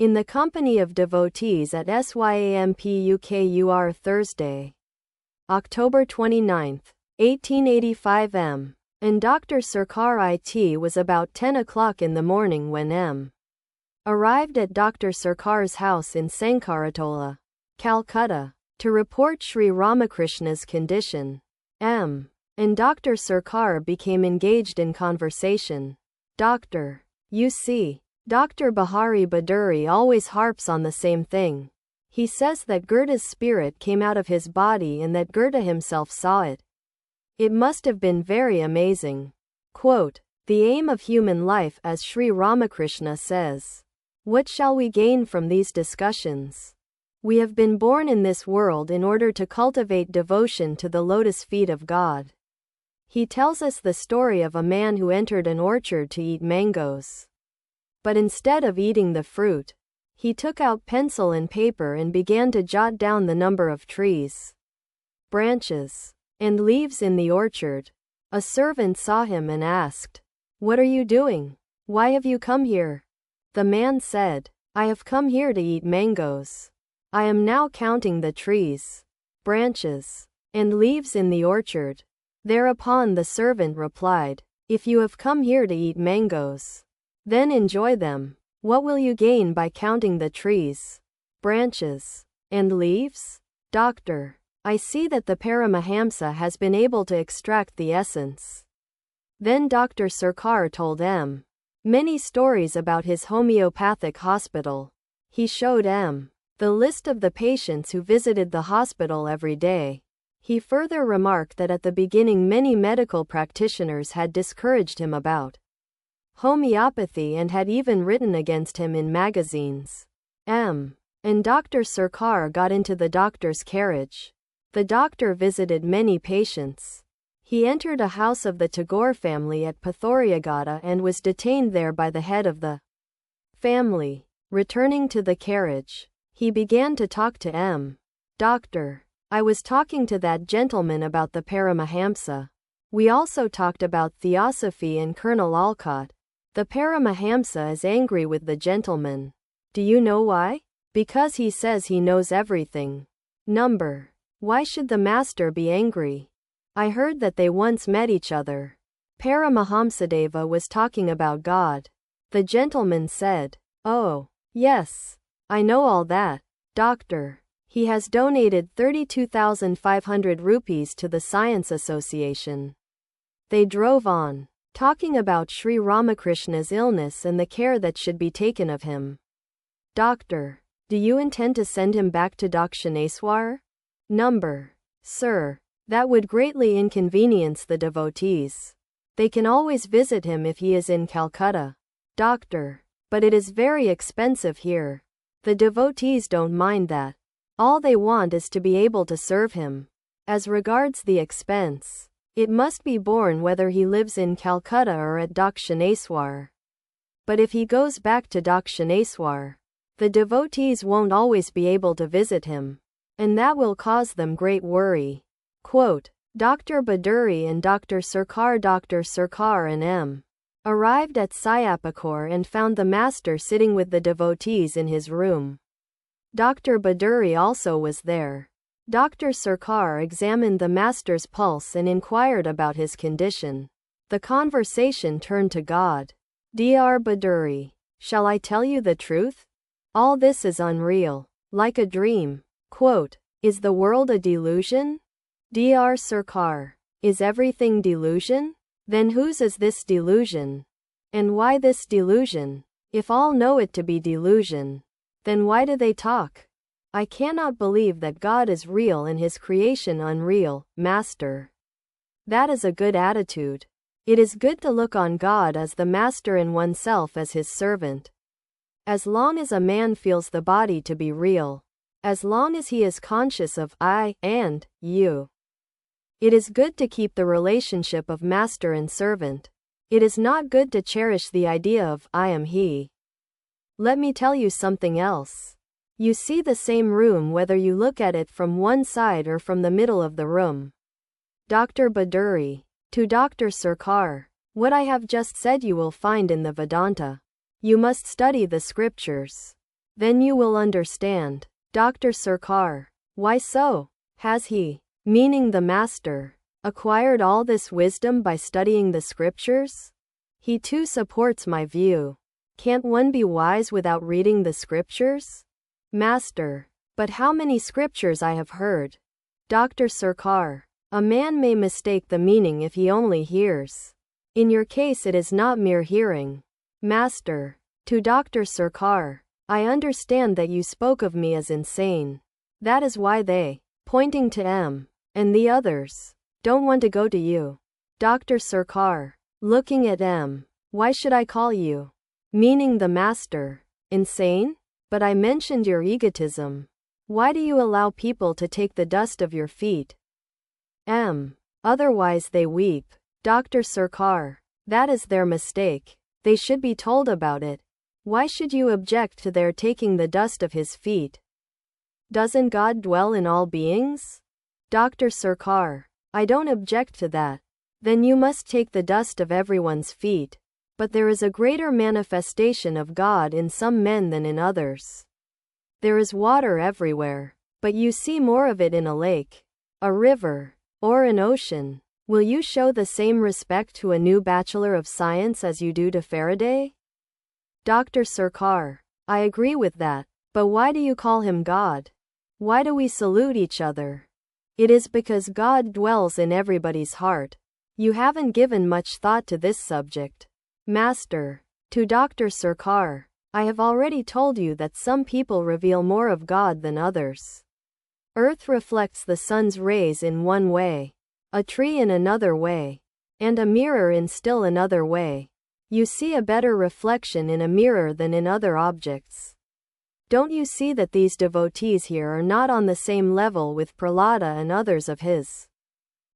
in the company of devotees at Swampukur Thursday, October 29, 1885 m. And Dr. Sarkar it was about 10 o'clock in the morning when m. arrived at Dr. Sarkar's house in Sankaratola, Calcutta, to report Sri Ramakrishna's condition. M. and Dr. Sarkar became engaged in conversation. Dr. You see, Dr. Bihari Baduri always harps on the same thing. He says that Goethe's spirit came out of his body and that Goethe himself saw it. It must have been very amazing. Quote, the aim of human life, as Sri Ramakrishna says. What shall we gain from these discussions? We have been born in this world in order to cultivate devotion to the lotus feet of God. He tells us the story of a man who entered an orchard to eat mangoes. But instead of eating the fruit, he took out pencil and paper and began to jot down the number of trees, branches, and leaves in the orchard. A servant saw him and asked, What are you doing? Why have you come here? The man said, I have come here to eat mangoes. I am now counting the trees, branches, and leaves in the orchard. Thereupon the servant replied, If you have come here to eat mangoes, then enjoy them. What will you gain by counting the trees, branches, and leaves? Doctor, I see that the Paramahamsa has been able to extract the essence. Then Dr. Sarkar told M. many stories about his homeopathic hospital. He showed M. the list of the patients who visited the hospital every day. He further remarked that at the beginning many medical practitioners had discouraged him about homeopathy and had even written against him in magazines. M. and Dr. Sarkar got into the doctor's carriage. The doctor visited many patients. He entered a house of the Tagore family at Pathoriagada and was detained there by the head of the family. Returning to the carriage, he began to talk to M. Doctor, I was talking to that gentleman about the Paramahamsa. We also talked about Theosophy and Colonel Alcott. The Paramahamsa is angry with the gentleman. Do you know why? Because he says he knows everything. Number. Why should the master be angry? I heard that they once met each other. Paramahamsadeva was talking about God. The gentleman said, Oh, yes. I know all that. Doctor. He has donated 32,500 rupees to the Science Association. They drove on, talking about Sri Ramakrishna's illness and the care that should be taken of him. Doctor, do you intend to send him back to Dakshineswar? Number. Sir, that would greatly inconvenience the devotees. They can always visit him if he is in Calcutta. Doctor, but it is very expensive here. The devotees don't mind that. All they want is to be able to serve him. As regards the expense, it must be borne whether he lives in Calcutta or at Dakshineswar. But if he goes back to Dakshineswar, the devotees won't always be able to visit him, and that will cause them great worry. Quote, Dr. Baduri and Dr. Sarkar and M. arrived at Swampukur and found the master sitting with the devotees in his room. Dr. Baduri also was there. Dr. Sarkar examined the master's pulse and inquired about his condition. The conversation turned to God. Dr. Baduri, shall I tell you the truth? All this is unreal, like a dream. Quote, is the world a delusion? Dr. Sarkar, is everything delusion? Then whose is this delusion? And why this delusion? If all know it to be delusion, then why do they talk? I cannot believe that God is real and his creation unreal, Master. That is a good attitude. It is good to look on God as the Master and oneself as his servant. As long as a man feels the body to be real, as long as he is conscious of I and you, it is good to keep the relationship of master and servant. It is not good to cherish the idea of I am he. Let me tell you something else. You see the same room whether you look at it from one side or from the middle of the room. Dr. Baduri, to Dr. Sarkar, what I have just said you will find in the Vedanta. You must study the scriptures. Then you will understand. Dr. Sarkar. Why so? Has he, meaning the master, acquired all this wisdom by studying the scriptures? He too supports my view. Can't one be wise without reading the scriptures? Master. But how many scriptures I have heard. Dr. Sarkar. A man may mistake the meaning if he only hears. In your case it is not mere hearing. Master. To Dr. Sarkar. I understand that you spoke of me as insane. That is why they, pointing to M, and the others, don't want to go to you. Dr. Sarkar. Looking at M. Why should I call you, meaning the master, insane? But I mentioned your egotism. Why do you allow people to take the dust of your feet? M. Otherwise they weep. Dr. Sarkar. That is their mistake. They should be told about it. Why should you object to their taking the dust of his feet? Doesn't God dwell in all beings? Dr. Sarkar. I don't object to that. Then you must take the dust of everyone's feet. But there is a greater manifestation of God in some men than in others. There is water everywhere, but you see more of it in a lake, a river, or an ocean. Will you show the same respect to a new bachelor of science as you do to Faraday? Dr. Sarkar. I agree with that, but why do you call him God? Why do we salute each other? It is because God dwells in everybody's heart. You haven't given much thought to this subject. Master. To Dr. Sarkar. I have already told you that some people reveal more of God than others. Earth reflects the sun's rays in one way, a tree in another way, and a mirror in still another way. You see a better reflection in a mirror than in other objects. Don't you see that these devotees here are not on the same level with Prahlada and others of his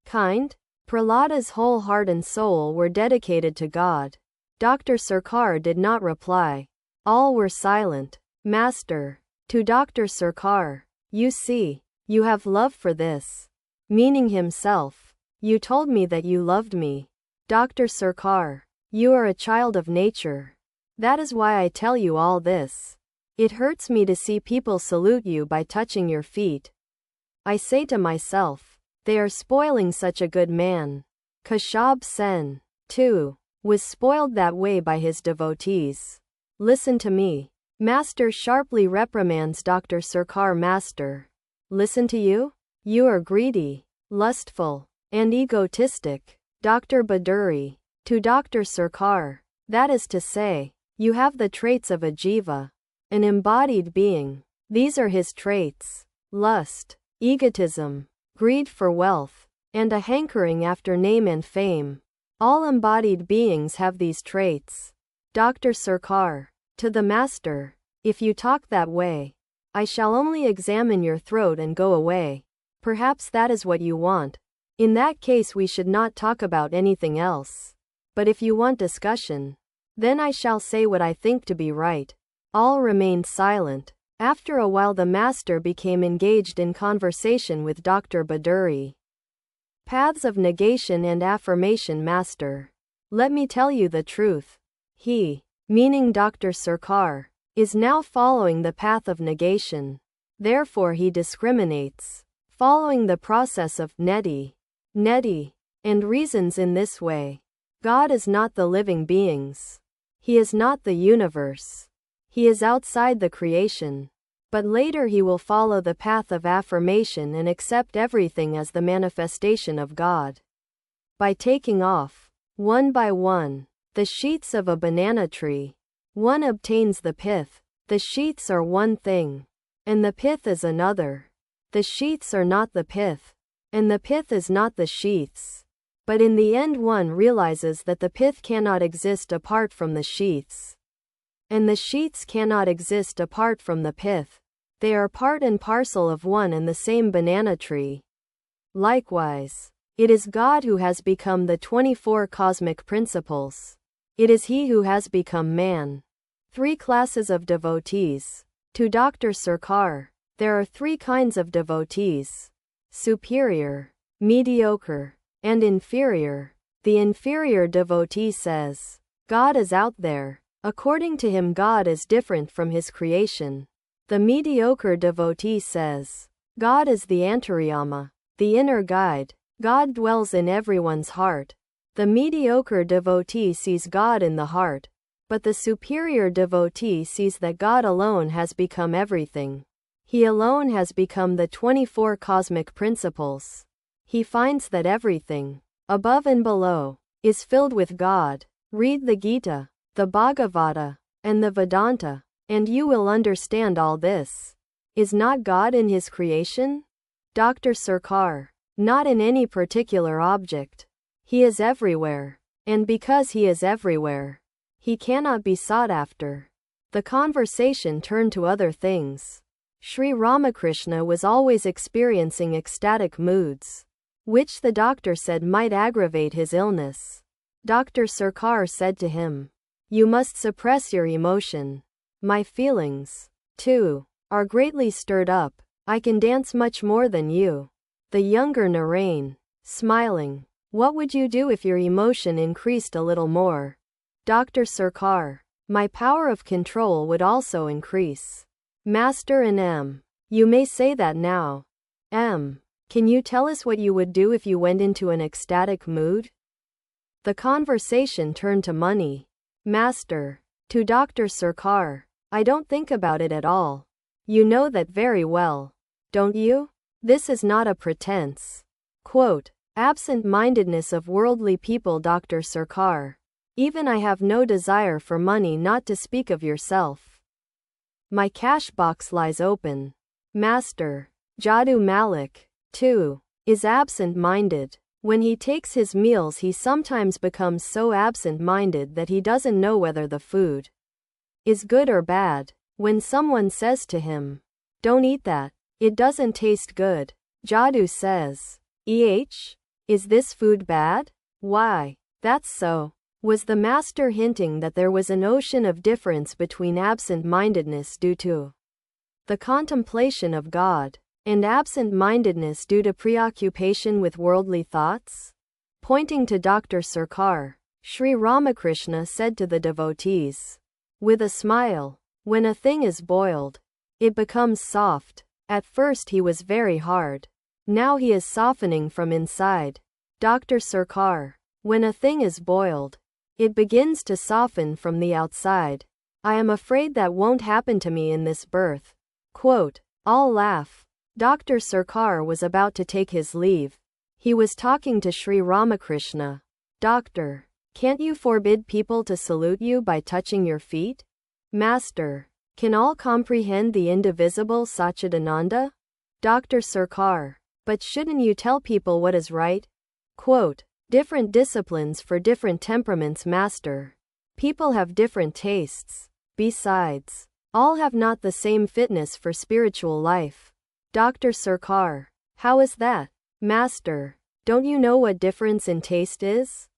kind? Prahlada's whole heart and soul were dedicated to God. Dr. Sarkar did not reply. All were silent. Master. To Dr. Sarkar. You see, you have love for this, meaning himself. You told me that you loved me. Dr. Sarkar. You are a child of nature. That is why I tell you all this. It hurts me to see people salute you by touching your feet. I say to myself, they are spoiling such a good man. Kashyap Sen, too, was spoiled that way by his devotees. Listen to me. Master sharply reprimands Dr. Sarkar. Master. Listen to you? You are greedy, lustful, and egotistic. Dr. Baduri. To Dr. Sarkar. That is to say, you have the traits of a jiva, an embodied being. These are his traits: lust, egotism, greed for wealth, and a hankering after name and fame. All embodied beings have these traits. Dr. Sarkar. To the master. If you talk that way, I shall only examine your throat and go away. Perhaps that is what you want. In that case we should not talk about anything else. But if you want discussion, then I shall say what I think to be right. All remained silent. After a while the master became engaged in conversation with Dr. Baduri. Paths of negation and affirmation. Master. Let me tell you the truth. He, meaning Dr. Sarkar, is now following the path of negation. Therefore he discriminates, following the process of neti, and reasons in this way. God is not the living beings. He is not the universe. He is outside the creation. But later he will follow the path of affirmation and accept everything as the manifestation of God. By taking off, one by one, the sheaths of a banana tree, one obtains the pith. The sheaths are one thing, and the pith is another. The sheaths are not the pith, and the pith is not the sheaths. But in the end one realizes that the pith cannot exist apart from the sheaths. And the sheaths cannot exist apart from the pith. They are part and parcel of one and the same banana tree. Likewise, it is God who has become the 24 cosmic principles. It is He who has become man. 3 classes of devotees. To Dr. Sarkar, there are 3 kinds of devotees: superior, mediocre, and inferior. The inferior devotee says, God is out there, According to him, God is different from his creation. The mediocre devotee says, God is the antariyama, the inner guide. God dwells in everyone's heart. The mediocre devotee sees God in the heart, but the superior devotee sees that God alone has become everything. He alone has become the 24 cosmic principles. He finds that everything, above and below, is filled with God. Read the Gita, the Bhagavata, and the Vedanta, and you will understand all this. Is not God in his creation? Dr. Sarkar. Not in any particular object. He is everywhere. And because he is everywhere, he cannot be sought after. The conversation turned to other things. Sri Ramakrishna was always experiencing ecstatic moods, which the doctor said might aggravate his illness. Dr. Sarkar said to him, You must suppress your emotion. My feelings, too, are greatly stirred up. I can dance much more than you. The younger Narain, smiling, What would you do if your emotion increased a little more? Dr. Sarkar. My power of control would also increase. Master and M. You may say that now. M. Can you tell us what you would do if you went into an ecstatic mood? The conversation turned to money. Master. To Dr. Sarkar. I don't think about it at all. You know that very well. Don't you? This is not a pretense. Quote, Absent-mindedness of worldly people. Dr. Sarkar. Even I have no desire for money, not to speak of yourself. My cash box lies open. Master. Jadu Malik, too, is absent-minded. When he takes his meals, he sometimes becomes so absent-minded that he doesn't know whether the food is good or bad. When someone says to him, Don't eat that, it doesn't taste good, Jadu says, Is this food bad? Why, that's so. Was the master hinting that there was an ocean of difference between absent-mindedness due to the contemplation of God, and absent-mindedness due to preoccupation with worldly thoughts? Pointing to Dr. Sarkar, Sri Ramakrishna said to the devotees, with a smile, When a thing is boiled, it becomes soft. At first he was very hard. Now he is softening from inside. Dr. Sarkar. When a thing is boiled, it begins to soften from the outside. I am afraid that won't happen to me in this birth. Quote, I'll laugh. Dr. Sarkar was about to take his leave. He was talking to Sri Ramakrishna. Doctor, can't you forbid people to salute you by touching your feet? Master, can all comprehend the indivisible Satchidananda? Dr. Sarkar. But shouldn't you tell people what is right? Quote, Different disciplines for different temperaments. Master. People have different tastes. Besides, all have not the same fitness for spiritual life. Dr. Sarkar. How is that? Master. Don't you know what difference in taste is?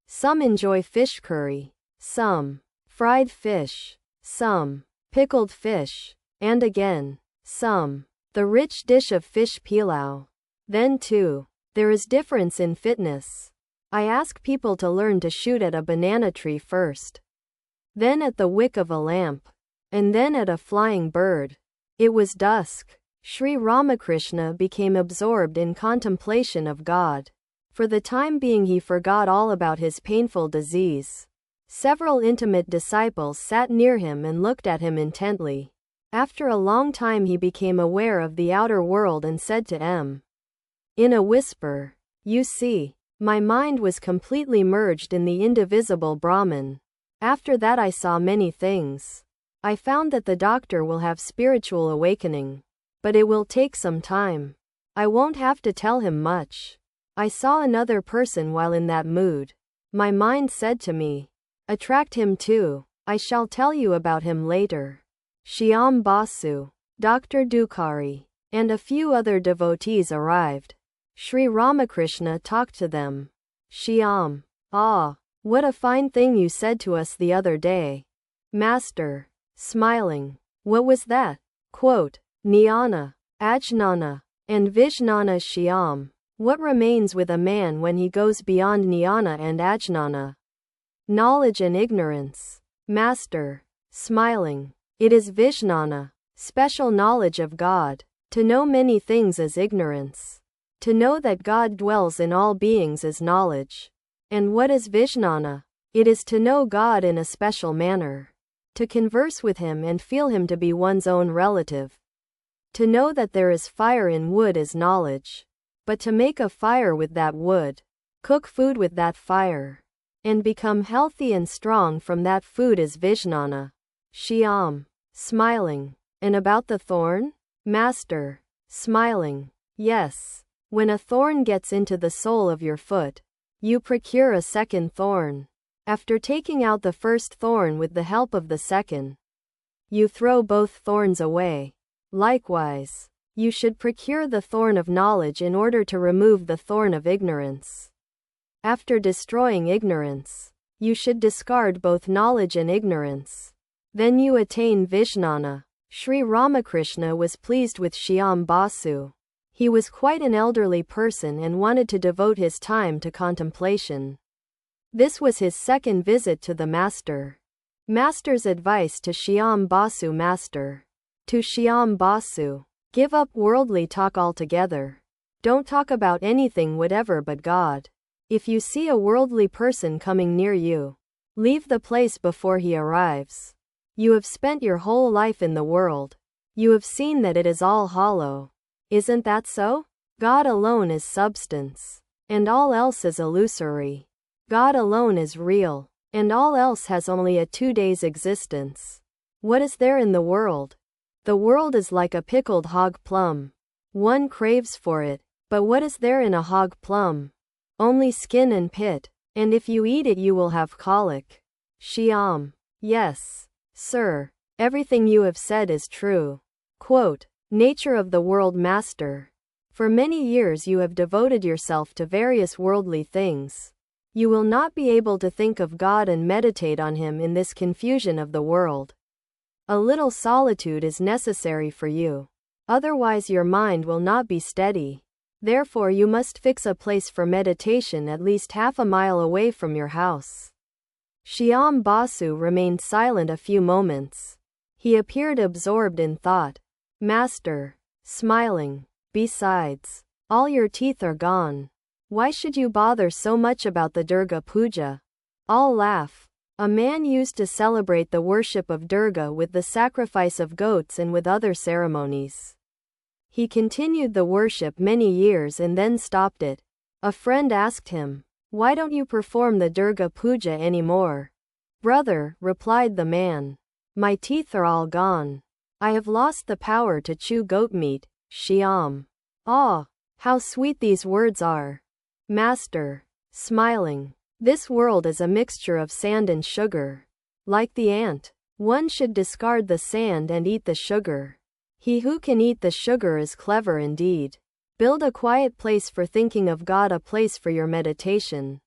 Some enjoy fish curry, some fried fish, some pickled fish, and again, some the rich dish of fish pilau. Then too, there is difference in fitness. I ask people to learn to shoot at a banana tree first, then at the wick of a lamp, and then at a flying bird. It was dusk. Sri Ramakrishna became absorbed in contemplation of God. For the time being he forgot all about his painful disease. Several intimate disciples sat near him and looked at him intently. After a long time he became aware of the outer world and said to M. in a whisper, You see, my mind was completely merged in the indivisible Brahman. After that I saw many things. I found that the doctor will have spiritual awakening. But it will take some time. I won't have to tell him much. I saw another person while in that mood. My mind said to me, Attract him too. I shall tell you about him later. Shyam Basu, Dr. Dukari, and a few other devotees arrived. Sri Ramakrishna talked to them. Shyam. Ah, what a fine thing you said to us the other day. Master. Smiling. What was that? Quote, Jnana, Ajnana, and Vijnana. Shyam. What remains with a man when he goes beyond jnana and ajnana? Knowledge and ignorance. Master. Smiling. It is Vijnana, special knowledge of God. To know many things is ignorance. To know that God dwells in all beings is knowledge. And what is Vijnana? It is to know God in a special manner. To converse with Him and feel Him to be one's own relative. To know that there is fire in wood is knowledge. But to make a fire with that wood, cook food with that fire, and become healthy and strong from that food is Vijnana. Shyam. Smiling. And about the thorn? Master. Smiling. Yes. When a thorn gets into the sole of your foot, you procure a second thorn. After taking out the first thorn with the help of the second, you throw both thorns away. Likewise, you should procure the thorn of knowledge in order to remove the thorn of ignorance. After destroying ignorance, you should discard both knowledge and ignorance. Then you attain Vijnana. Sri Ramakrishna was pleased with Shyam Basu. He was quite an elderly person and wanted to devote his time to contemplation. This was his second visit to the Master. Master's advice to Shyam Basu. Master. To Shyam Basu. Give up worldly talk altogether. Don't talk about anything whatever but God. If you see a worldly person coming near you, leave the place before he arrives. You have spent your whole life in the world. You have seen that it is all hollow. Isn't that so? God alone is substance, and all else is illusory. God alone is real, and all else has only a 2 days existence. What is there in the world? The world is like a pickled hog plum. One craves for it, but what is there in a hog plum? Only skin and pit, and if you eat it you will have colic. Shyam. Yes, sir. Everything you have said is true. Quote, Nature of the world. Master. For many years you have devoted yourself to various worldly things. You will not be able to think of God and meditate on Him in this confusion of the world. A little solitude is necessary for you. Otherwise your mind will not be steady. Therefore you must fix a place for meditation at least half a mile away from your house. Shyam Basu remained silent a few moments. He appeared absorbed in thought. Master. Smiling. Besides, all your teeth are gone. Why should you bother so much about the Durga Puja? All laugh. A man used to celebrate the worship of Durga with the sacrifice of goats and with other ceremonies. He continued the worship many years and then stopped it. A friend asked him, "Why don't you perform the Durga Puja anymore?" "Brother," replied the man, "my teeth are all gone. I have lost the power to chew goat meat." Shyam. Ah, how sweet these words are. Master. Smiling. This world is a mixture of sand and sugar. Like the ant, one should discard the sand and eat the sugar. He who can eat the sugar is clever indeed. Build a quiet place for thinking of God, a place for your meditation.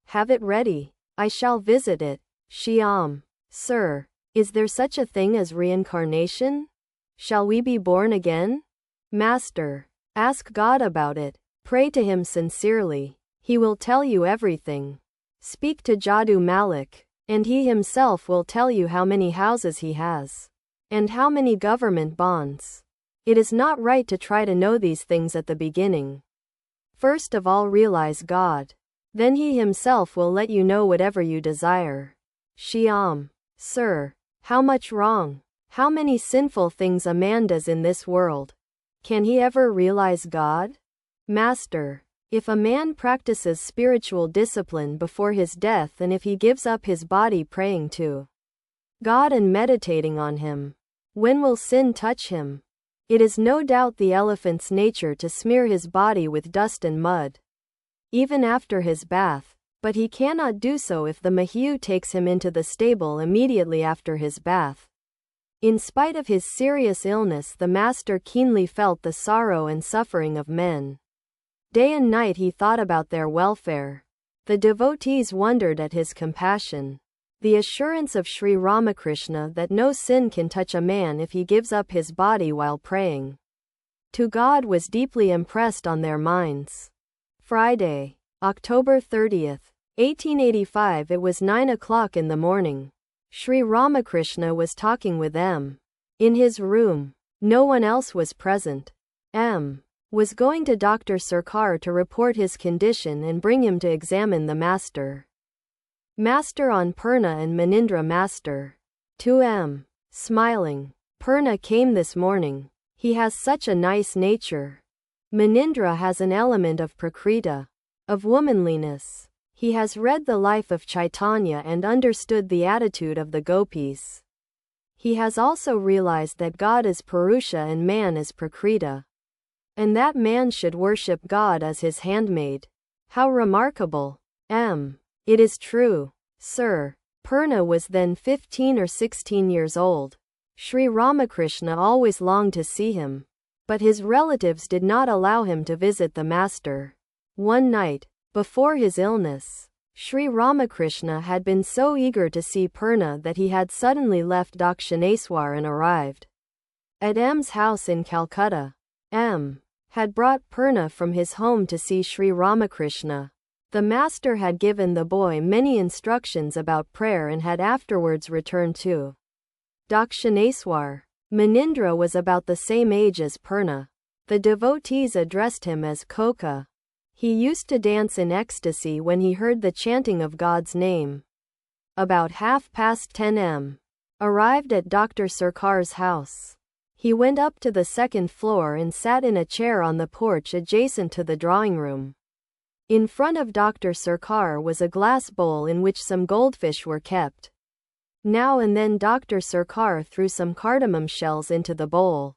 Have it ready. I shall visit it. Shyam. Sir, is there such a thing as reincarnation? Shall we be born again? Master. Ask God about it. Pray to Him sincerely. He will tell you everything. Speak to Jadu Malik, and he himself will tell you how many houses he has, and how many government bonds. It is not right to try to know these things at the beginning. First of all, realize God. Then He Himself will let you know whatever you desire. Shyam. Sir, how much wrong, how many sinful things a man does in this world. Can he ever realize God? Master. If a man practices spiritual discipline before his death, and if he gives up his body praying to God and meditating on Him, when will sin touch him? It is no doubt the elephant's nature to smear his body with dust and mud, even after his bath, but he cannot do so if the Mahiu takes him into the stable immediately after his bath. In spite of his serious illness, the Master keenly felt the sorrow and suffering of men. Day and night he thought about their welfare. The devotees wondered at his compassion. The assurance of Sri Ramakrishna that no sin can touch a man if he gives up his body while praying to God was deeply impressed on their minds. Friday, October 30th, 1885. It was 9 o'clock in the morning. Sri Ramakrishna was talking with M. in his room. No one else was present. M. was going to Dr. Sarkar to report his condition and bring him to examine the master. Master on Purna and Manindra master. To M. smiling. Purna came this morning. He has such a nice nature. Manindra has an element of prakriti, of womanliness. He has read the life of Chaitanya and understood the attitude of the gopis. He has also realized that God is Purusha and man is Prakriti, and that man should worship God as his handmaid. How remarkable! M. It is true, sir. Purna was then 15 or 16 years old. Sri Ramakrishna always longed to see him, but his relatives did not allow him to visit the master. One night, before his illness, Sri Ramakrishna had been so eager to see Purna that he had suddenly left Dakshineswar and arrived at M's house in Calcutta. M. had brought Purna from his home to see Sri Ramakrishna. The master had given the boy many instructions about prayer and had afterwards returned to Dakshineswar. Manindra was about the same age as Purna. The devotees addressed him as Koka. He used to dance in ecstasy when he heard the chanting of God's name. About 10:30 M. arrived at Dr. Sarkar's house. He went up to the second floor and sat in a chair on the porch adjacent to the drawing room. In front of Dr. Sarkar was a glass bowl in which some goldfish were kept. Now and then Dr. Sarkar threw some cardamom shells into the bowl.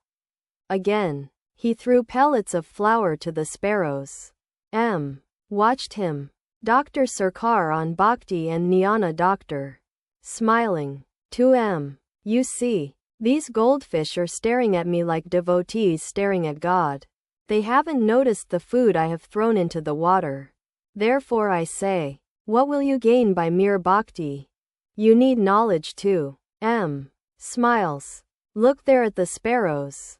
Again, he threw pellets of flour to the sparrows. M. watched him. Dr. Sarkar on Bhakti and Jnana Doctor. Smiling. To M. You see, these goldfish are staring at me like devotees staring at God. They haven't noticed the food I have thrown into the water. Therefore I say, what will you gain by mere bhakti? You need knowledge too. M. smiles. Look there at the sparrows.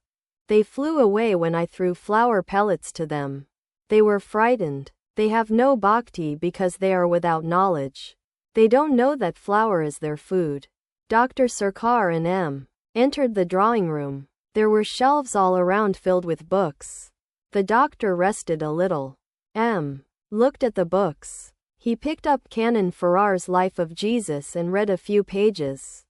They flew away when I threw flour pellets to them. They were frightened. They have no bhakti because they are without knowledge. They don't know that flour is their food. Dr. Sarkar and M. entered the drawing room. There were shelves all around filled with books. The doctor rested a little. M. looked at the books. He picked up Canon Farrar's Life of Jesus and read a few pages.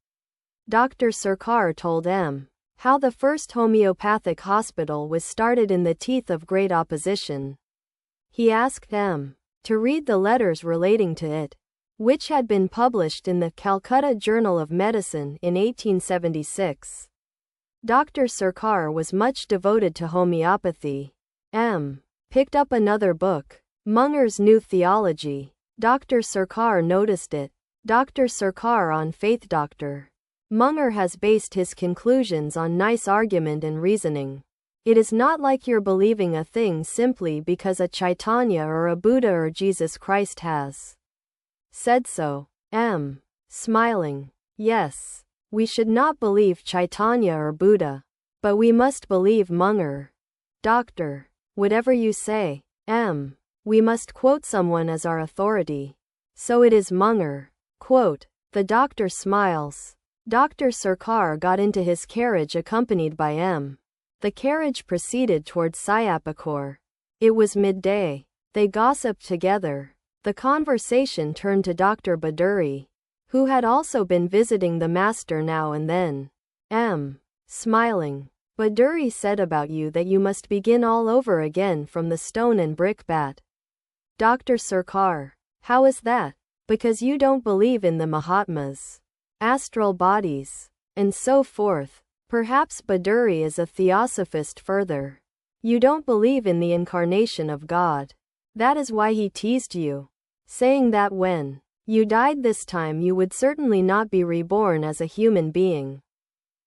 Dr. Sarkar told M. how the first homeopathic hospital was started in the teeth of great opposition. He asked M. to read the letters relating to it, which had been published in the Calcutta Journal of Medicine in 1876. Dr. Sarkar was much devoted to homeopathy. M. picked up another book, Munger's New Theology. Dr. Sarkar noticed it. Dr. Sarkar on Faith. Dr. Munger has based his conclusions on nice argument and reasoning. It is not like you're believing a thing simply because a Chaitanya or a Buddha or Jesus Christ has said so. M. smiling. Yes, we should not believe Chaitanya or Buddha, but we must believe Munger. Doctor. Whatever you say. M. We must quote someone as our authority. So it is Munger. Quote. The doctor smiles. Dr. Sarkar got into his carriage accompanied by M. The carriage proceeded towards Cossipore. It was midday. They gossiped together. The conversation turned to Dr. Baduri, who had also been visiting the master now and then. M. smiling. Baduri said about you that you must begin all over again from the stone and brick bat. Dr. Sarkar. How is that? Because you don't believe in the Mahatmas, astral bodies, and so forth. Perhaps Baduri is a theosophist further. You don't believe in the incarnation of God. That is why he teased you, saying that when you died this time you would certainly not be reborn as a human being.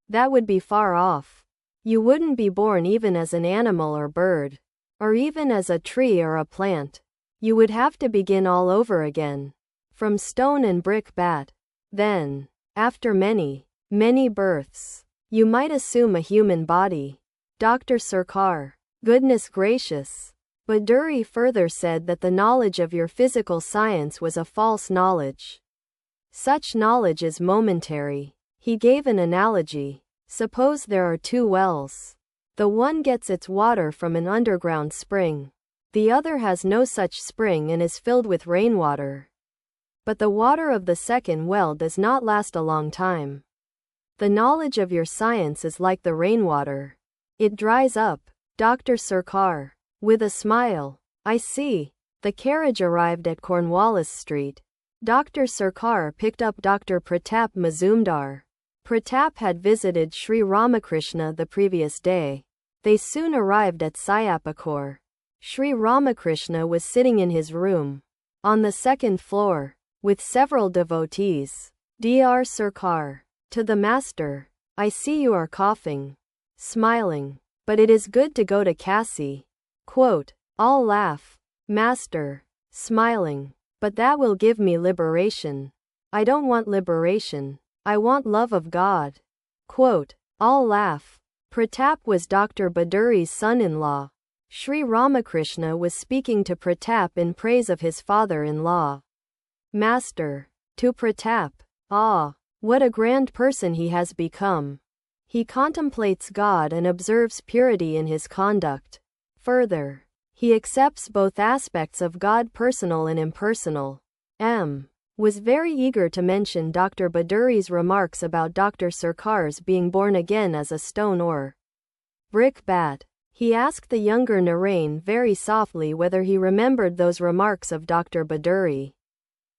That would be far off. You wouldn't be born even as an animal or bird, or even as a tree or a plant. You would have to begin all over again, from stone and brick bat. Then, after many, many births, you might assume a human body. Dr. Sarkar. Goodness gracious. Baduri further said that the knowledge of your physical science was a false knowledge. Such knowledge is momentary. He gave an analogy. Suppose there are two wells. The one gets its water from an underground spring. The other has no such spring and is filled with rainwater. But the water of the second well does not last a long time. The knowledge of your science is like the rainwater. It dries up. Dr. Sarkar. With a smile. I see. The carriage arrived at Cornwallis Street. Dr. Sarkar picked up Dr. Pratap Mazumdar. Pratap had visited Sri Ramakrishna the previous day. They soon arrived at Cossipore. Sri Ramakrishna was sitting in his room, on the second floor, with several devotees. Dr. Sarkar. To the master. I see you are coughing. Smiling. But it is good to go to Kasi. Quote. All laugh. Master. Smiling. But that will give me liberation. I don't want liberation. I want love of God. Quote. All laugh. Pratap was Dr. Baduri's son-in-law. Sri Ramakrishna was speaking to Pratap in praise of his father-in-law. Master. To Pratap. Ah, what a grand person he has become. He contemplates God and observes purity in his conduct. Further, he accepts both aspects of God, personal and impersonal. M. was very eager to mention Dr. Baduri's remarks about Dr. Sarkar's being born again as a stone or brick bat. He asked the younger Narain very softly whether he remembered those remarks of Dr. Baduri.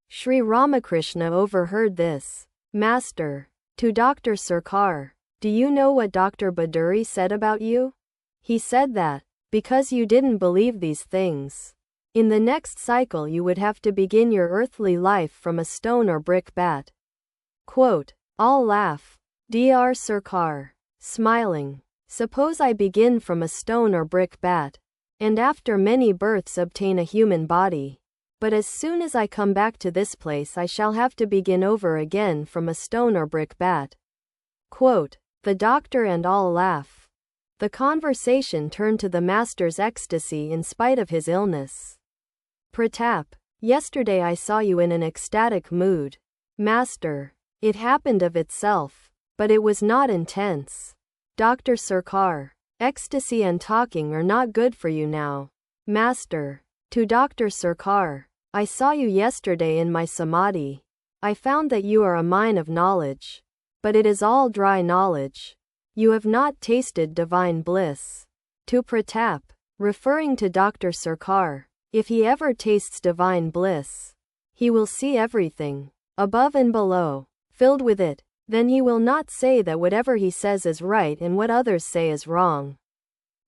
Sri Ramakrishna overheard this. Master. To Dr. Sarkar. Do you know what Dr. Baduri said about you? He said that, because you didn't believe these things, in the next cycle you would have to begin your earthly life from a stone or brick bat. Quote. All laugh. Dr. Sarkar. Smiling. Suppose I begin from a stone or brick bat, and after many births obtain a human body. But as soon as I come back to this place I shall have to begin over again from a stone or brick bat. Quote. The doctor and all laugh. The conversation turned to the master's ecstasy in spite of his illness. Pratap. Yesterday I saw you in an ecstatic mood. Master. It happened of itself, but it was not intense. Dr. Sarkar. Ecstasy and talking are not good for you now. Master. To Dr. Sarkar. I saw you yesterday in my samadhi. I found that you are a mine of knowledge. But it is all dry knowledge. You have not tasted divine bliss. To Pratap. Referring to Dr. Sarkar. If he ever tastes divine bliss, he will see everything, above and below, filled with it. Then he will not say that whatever he says is right and what others say is wrong.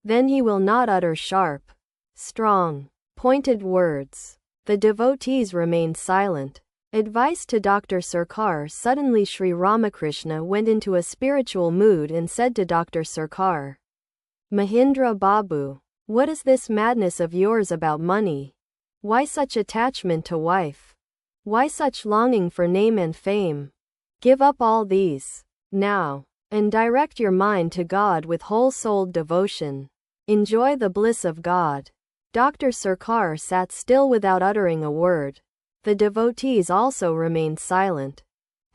Then he will not utter sharp, strong, pointed words. The devotees remained silent. Advice to Dr. Sarkar. Suddenly Sri Ramakrishna went into a spiritual mood and said to Dr. Sarkar. Mahindra Babu. What is this madness of yours about money? Why such attachment to wife? Why such longing for name and fame? Give up all these, now, and direct your mind to God with whole-souled devotion. Enjoy the bliss of God. Dr. Sarkar sat still without uttering a word. The devotees also remained silent.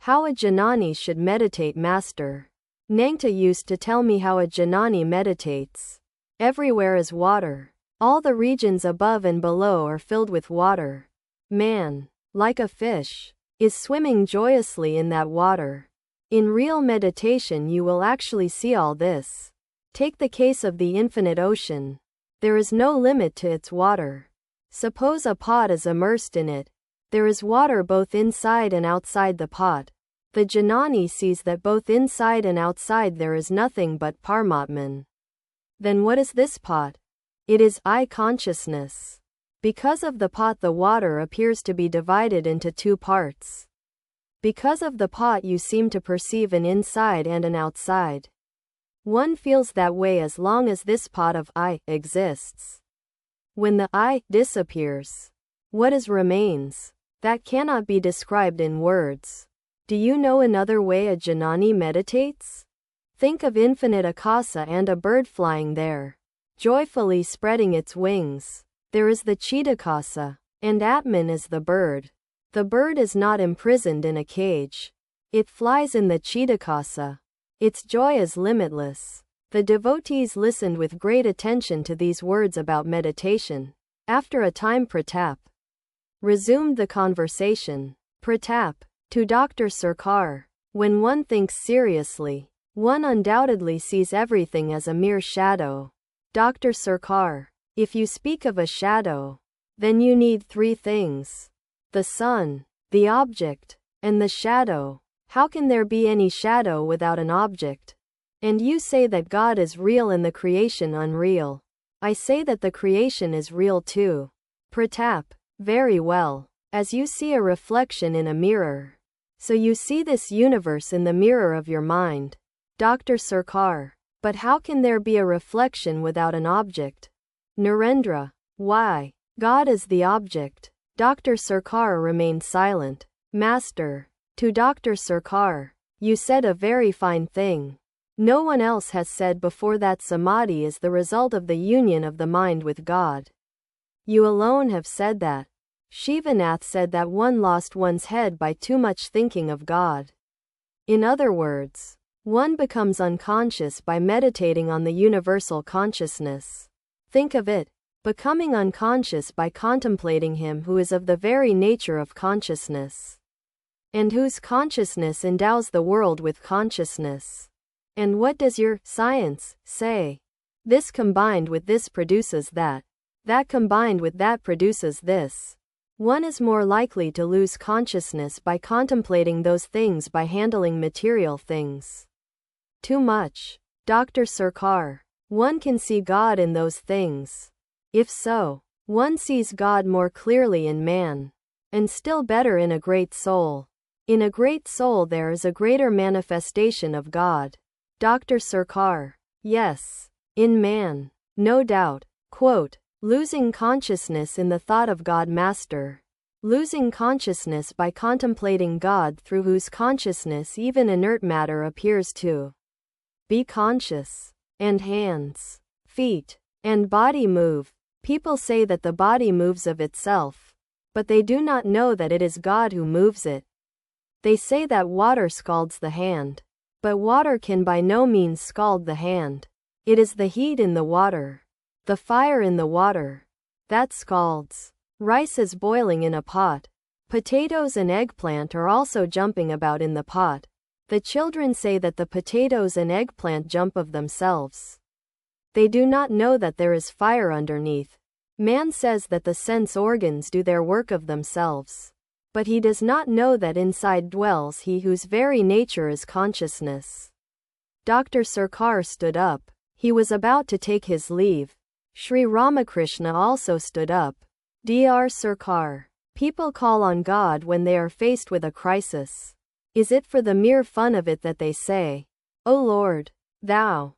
How a Janani should meditate, Master. Nangta used to tell me how a Janani meditates. Everywhere is water. All the regions above and below are filled with water. Man, like a fish, is swimming joyously in that water. In real meditation you will actually see all this. Take the case of the infinite ocean. There is no limit to its water. Suppose a pot is immersed in it. There is water both inside and outside the pot. The Janani sees that both inside and outside there is nothing but Paramatman. Then what is this pot? It is I consciousness. Because of the pot the water appears to be divided into two parts. Because of the pot you seem to perceive an inside and an outside. One feels that way as long as this pot of I exists. When the I disappears, what is remains? That cannot be described in words. Do you know another way a Janani meditates? Think of infinite akasa and a bird flying there, joyfully spreading its wings. There is the Chidakasa, and Atman is the bird. The bird is not imprisoned in a cage. It flies in the Chidakasa. Its joy is limitless. The devotees listened with great attention to these words about meditation. After a time Pratap resumed the conversation. Pratap, to Dr. Sarkar, when one thinks seriously, one undoubtedly sees everything as a mere shadow. Dr. Sarkar, if you speak of a shadow, then you need three things: the sun, the object, and the shadow. How can there be any shadow without an object? And you say that God is real and the creation unreal. I say that the creation is real too. Pratap, very well. As you see a reflection in a mirror, so you see this universe in the mirror of your mind. Dr. Sarkar, but how can there be a reflection without an object? Narendra, why? God is the object. Dr. Sarkar remained silent. Master, to Dr. Sarkar, you said a very fine thing. No one else has said before that samadhi is the result of the union of the mind with God. You alone have said that. Shivanath said that one lost one's head by too much thinking of God. In other words, one becomes unconscious by meditating on the universal consciousness. Think of it, becoming unconscious by contemplating Him who is of the very nature of consciousness, and whose consciousness endows the world with consciousness. And what does your science say? This combined with this produces that. That combined with that produces this. One is more likely to lose consciousness by contemplating those things by handling material things. Too much. Dr. Sarkar, one can see God in those things. If so, one sees God more clearly in man. And still better in a great soul. In a great soul there is a greater manifestation of God. Dr. Sarkar, yes. In man, no doubt. Quote, losing consciousness in the thought of God. Master, losing consciousness by contemplating God through whose consciousness even inert matter appears to be conscious. And hands, feet, and body move. People say that the body moves of itself, but they do not know that it is God who moves it. They say that water scalds the hand, but water can by no means scald the hand. It is the heat in the water, the fire in the water, that scalds. Rice is boiling in a pot. Potatoes and eggplant are also jumping about in the pot. The children say that the potatoes and eggplant jump of themselves. They do not know that there is fire underneath. Man says that the sense organs do their work of themselves. But he does not know that inside dwells He whose very nature is consciousness. Dr. Sarkar stood up. He was about to take his leave. Sri Ramakrishna also stood up. Dr. Sarkar, people call on God when they are faced with a crisis. Is it for the mere fun of it that they say, "O Lord, thou,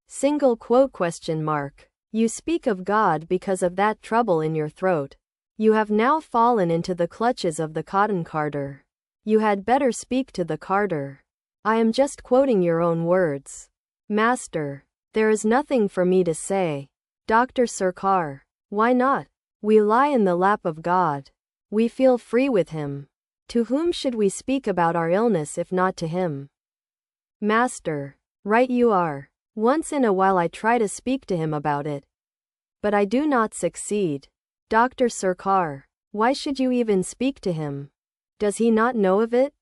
single quote question mark. You speak of God because of that trouble in your throat. You have now fallen into the clutches of the cotton carder. You had better speak to the carder." I am just quoting your own words. Master, there is nothing for me to say. Dr. Sarkar, why not? We lie in the lap of God. We feel free with Him. To whom should we speak about our illness if not to Him? Master, right you are. Once in a while I try to speak to Him about it, but I do not succeed. Dr. Sarkar, why should you even speak to Him? Does He not know of it?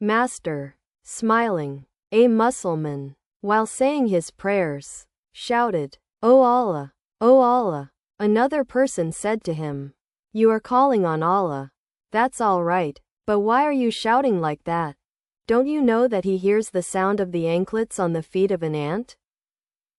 Master, smiling, a Mussulman, while saying his prayers, shouted, "O Allah! O Allah!" Another person said to him, "You are calling on Allah. That's all right, but why are you shouting like that? Don't you know that He hears the sound of the anklets on the feet of an ant?"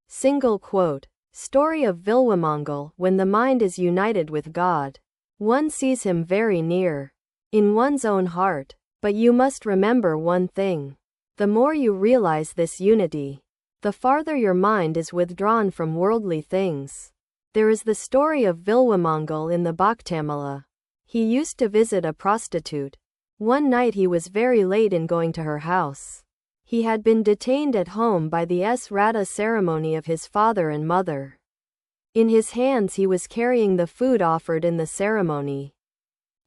Single quote. Story of Vilwamangal. When the mind is united with God, one sees Him very near, in one's own heart. But you must remember one thing. The more you realize this unity, the farther your mind is withdrawn from worldly things. There is the story of Vilwamangal in the Bhaktamala. He used to visit a prostitute. One night he was very late in going to her house. He had been detained at home by the Sraddha ceremony of his father and mother. In his hands he was carrying the food offered in the ceremony.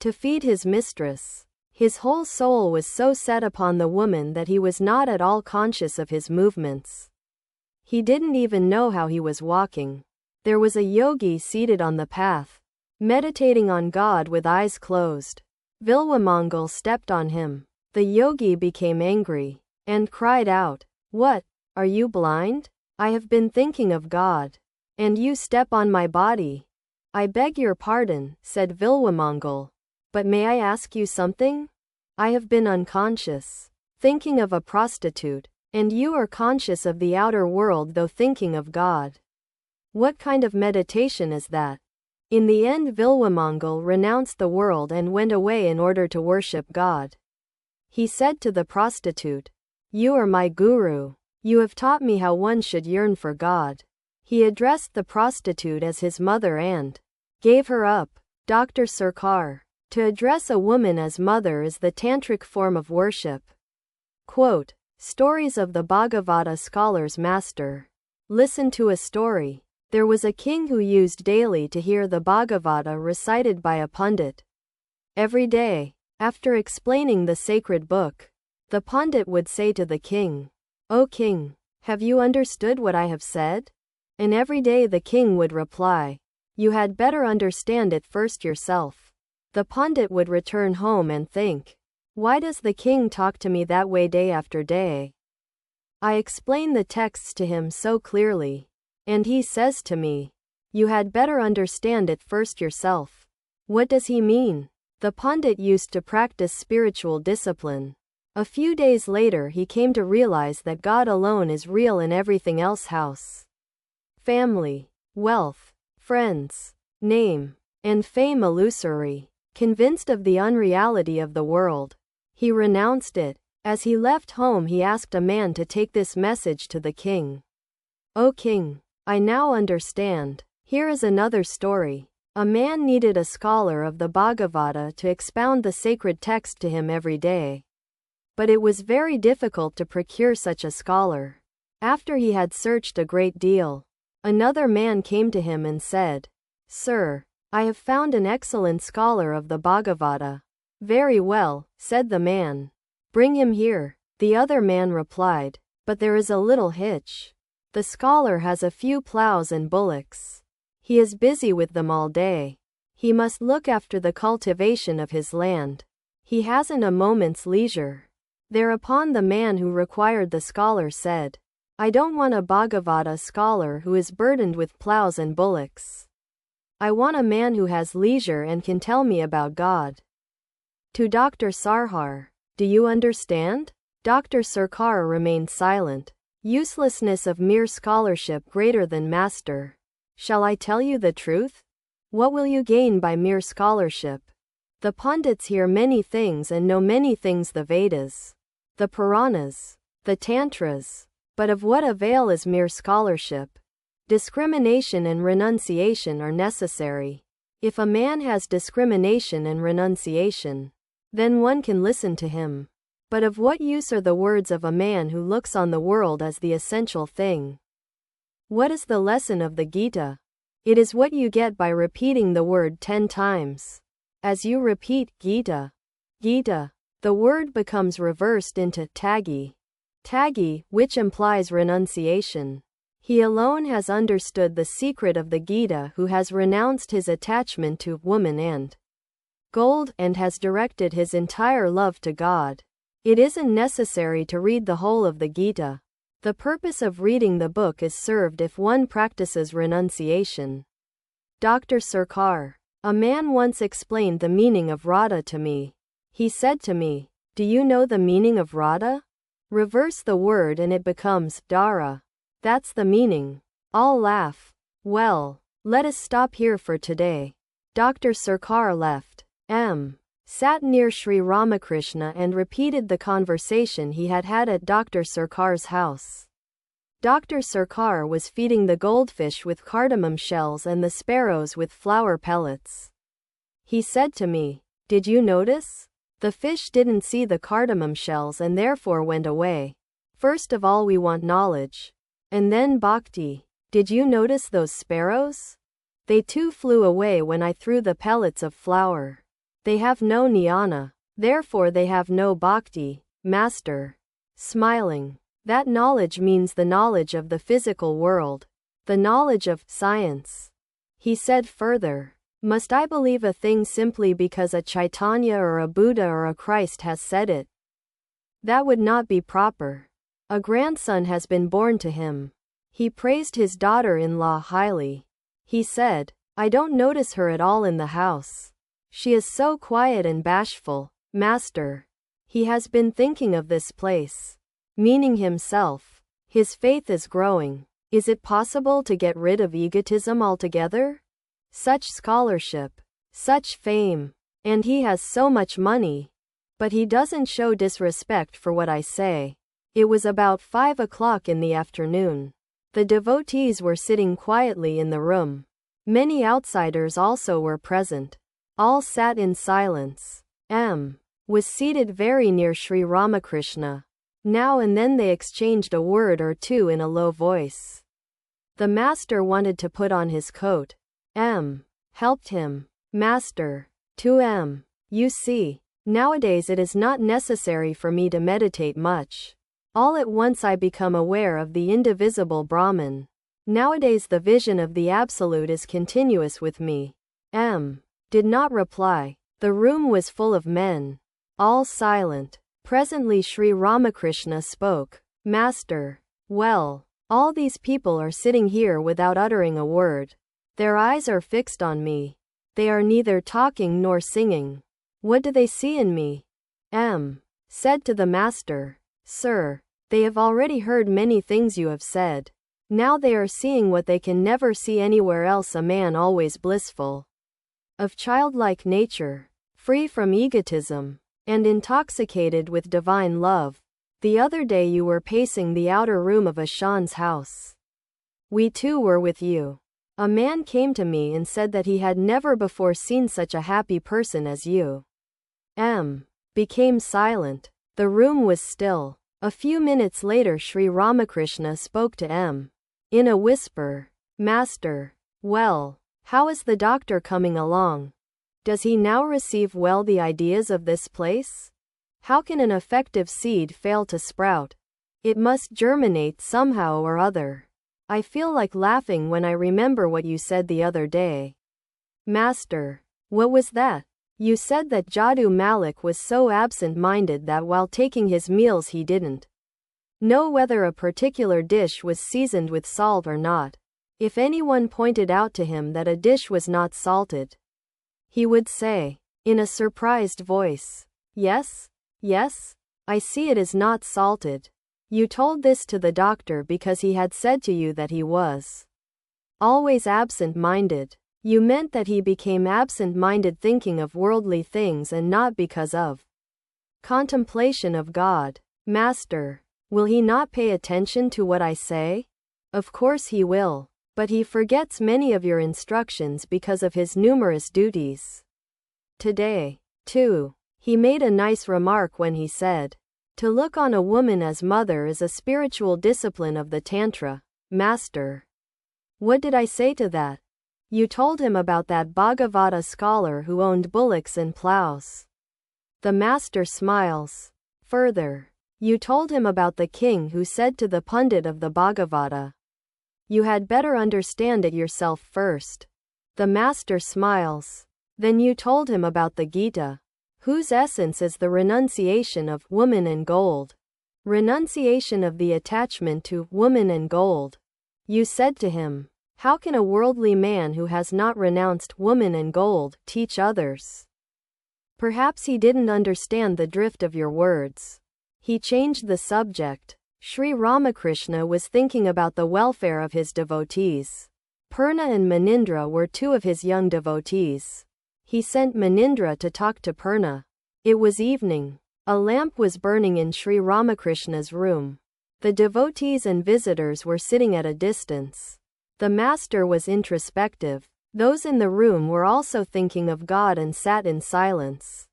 to feed his mistress. His whole soul was so set upon the woman that he was not at all conscious of his movements. He didn't even know how he was walking. There was a yogi seated on the path, meditating on God with eyes closed. Vilwamangal stepped on him. The yogi became angry and cried out, "What? Are you blind? I have been thinking of God. And you step on my body." "I beg your pardon," said Vilwamangal. "But may I ask you something? I have been unconscious, thinking of a prostitute, and you are conscious of the outer world though thinking of God. What kind of meditation is that?" In the end, Vilwamangal renounced the world and went away in order to worship God. He said to the prostitute, "You are my guru. You have taught me how one should yearn for God." He addressed the prostitute as his mother and gave her up. Dr. Sarkar. To address a woman as mother is the tantric form of worship. Quote, Stories of the Bhagavata Scholar's Master. Listen to a story. There was a king who used daily to hear the Bhagavata recited by a pundit. Every day, after explaining the sacred book, the pundit would say to the king, "O king, have you understood what I have said?" And every day the king would reply, "You had better understand it first yourself." The pundit would return home and think, "Why does the king talk to me that way day after day? I explain the texts to him so clearly, and he says to me, 'You had better understand it first yourself.' What does he mean?" The pundit used to practice spiritual discipline. A few days later he came to realize that God alone is real and everything else house, family, wealth, friends, name, and fame illusory. Convinced of the unreality of the world, he renounced it. As he left home he asked a man to take this message to the king. "O king, I now understand." Here is another story. A man needed a scholar of the Bhagavata to expound the sacred text to him every day. But it was very difficult to procure such a scholar. After he had searched a great deal, another man came to him and said, "Sir, I have found an excellent scholar of the Bhagavata." "Very well," said the man. "Bring him here." The other man replied, "But there is a little hitch. The scholar has a few plows and bullocks. He is busy with them all day. He must look after the cultivation of his land. He hasn't a moment's leisure." Thereupon the man who required the scholar said, "I don't want a Bhagavata scholar who is burdened with plows and bullocks. I want a man who has leisure and can tell me about God." To Dr. Sarkar, "Do you understand?" Dr. Sarkar remained silent. Uselessness of mere scholarship greater than master. "Shall I tell you the truth? What will you gain by mere scholarship? The pundits hear many things and know many things, the Vedas, the Puranas, the Tantras. But of what avail is mere scholarship? Discrimination and renunciation are necessary. If a man has discrimination and renunciation, then one can listen to him. But of what use are the words of a man who looks on the world as the essential thing? What is the lesson of the Gita? It is what you get by repeating the word 10 times. As you repeat Gita, Gita, the word becomes reversed into Tagi, Tagi, which implies renunciation. He alone has understood the secret of the Gita who has renounced his attachment to woman and gold and has directed his entire love to God. It isn't necessary to read the whole of the Gita. The purpose of reading the book is served if one practices renunciation. Dr. Sarkar. A man once explained the meaning of Radha to me. He said to me, "Do you know the meaning of Radha? Reverse the word and it becomes Dara. That's the meaning." All laugh. Well, let us stop here for today. Dr. Sarkar left. Sat near Sri Ramakrishna and repeated the conversation he had had at Dr. Sarkar's house. Dr. Sarkar was feeding the goldfish with cardamom shells and the sparrows with flour pellets. He said to me, "Did you notice? The fish didn't see the cardamom shells and therefore went away. First of all we want knowledge. And then bhakti. Did you notice those sparrows? They too flew away when I threw the pellets of flour. They have no jnana. Therefore they have no bhakti. Master. Smiling. That knowledge means the knowledge of the physical world. The knowledge of science. He said further. Must I believe a thing simply because a Chaitanya or a Buddha or a Christ has said it? That would not be proper. A grandson has been born to him. He praised his daughter-in-law highly. He said, I don't notice her at all in the house. She is so quiet and bashful. Master. He has been thinking of this place. Meaning himself. His faith is growing. Is it possible to get rid of egotism altogether? Such scholarship. Such fame. And he has so much money. But he doesn't show disrespect for what I say. It was about 5 o'clock in the afternoon. The devotees were sitting quietly in the room. Many outsiders also were present. All sat in silence. M. was seated very near Sri Ramakrishna. Now and then they exchanged a word or two in a low voice. The master wanted to put on his coat. M. helped him. Master. To M. You see, nowadays it is not necessary for me to meditate much. All at once I become aware of the indivisible Brahman. Nowadays the vision of the Absolute is continuous with me. M. did not reply. The room was full of men. All silent. Presently Sri Ramakrishna spoke. Master. Well, all these people are sitting here without uttering a word. Their eyes are fixed on me. They are neither talking nor singing. What do they see in me? M. said to the master. Sir, they have already heard many things you have said. Now they are seeing what they can never see anywhere else, a man always blissful, of childlike nature, free from egotism, and intoxicated with divine love. The other day you were pacing the outer room of Ashan's house. We too were with you. A man came to me and said that he had never before seen such a happy person as you. M. became silent. The room was still. A few minutes later Sri Ramakrishna spoke to M. in a whisper. Master. Well, how is the doctor coming along? Does he now receive well the ideas of this place? How can an effective seed fail to sprout? It must germinate somehow or other. I feel like laughing when I remember what you said the other day. Master. What was that? You said that Jadu Malik was so absent-minded that while taking his meals he didn't know whether a particular dish was seasoned with salt or not. If anyone pointed out to him that a dish was not salted, he would say, in a surprised voice, Yes, yes, I see it is not salted. You told this to the doctor because he had said to you that he was always absent-minded. You meant that he became absent-minded thinking of worldly things and not because of contemplation of God. Master. Will he not pay attention to what I say? Of course he will. But he forgets many of your instructions because of his numerous duties. Today, too, he made a nice remark when he said, to look on a woman as mother is a spiritual discipline of the Tantra. Master. What did I say to that? You told him about that Bhagavata scholar who owned bullocks and plows. The master smiles. Further, you told him about the king who said to the pundit of the Bhagavata, You had better understand it yourself first. The master smiles. Then you told him about the Gita, whose essence is the renunciation of woman and gold. Renunciation of the attachment to woman and gold. You said to him, How can a worldly man who has not renounced woman and gold teach others? Perhaps he didn't understand the drift of your words. He changed the subject. Sri Ramakrishna was thinking about the welfare of his devotees. Purna and Manindra were two of his young devotees. He sent Manindra to talk to Purna. It was evening. A lamp was burning in Sri Ramakrishna's room. The devotees and visitors were sitting at a distance. The master was introspective. Those in the room were also thinking of God and sat in silence.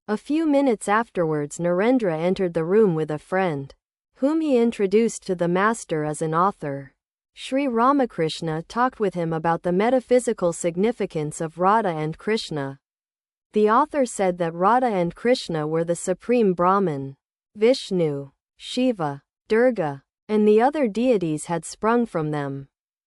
A few minutes afterwards Narendra entered the room with a friend, whom he introduced to the master as an author. Sri Ramakrishna talked with him about the metaphysical significance of Radha and Krishna. The author said that Radha and Krishna were the supreme Brahman. Vishnu, Shiva, Durga, and the other deities had sprung from them.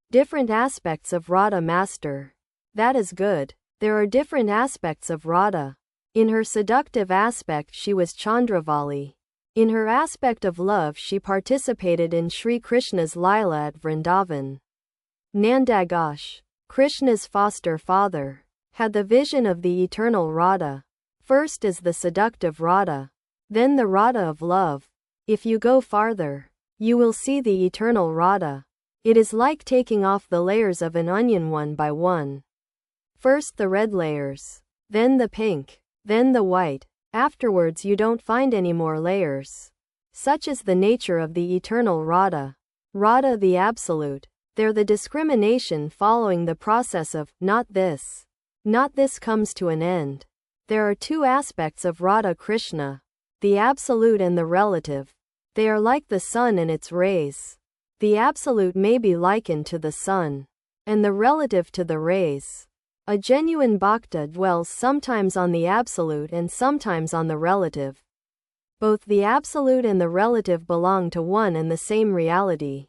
Different aspects of Radha Master. That is good. There are different aspects of Radha. In her seductive aspect she was Chandravali. In her aspect of love she participated in Sri Krishna's Lila at Vrindavan. Nandagosh, Krishna's foster father, had the vision of the eternal Radha. First is the seductive Radha, then the Radha of love. If you go farther, you will see the eternal Radha. It is like taking off the layers of an onion one by one. First the red layers, then the pink, then the white. Afterwards you don't find any more layers. Such is the nature of the eternal Radha. Radha the Absolute. There the discrimination following the process of not this comes to an end. There are two aspects of Radha Krishna, the absolute and the relative. They are like the sun and its rays. The absolute may be likened to the sun, and the relative to the rays. A genuine bhakta dwells sometimes on the absolute and sometimes on the relative. Both the absolute and the relative belong to one and the same reality.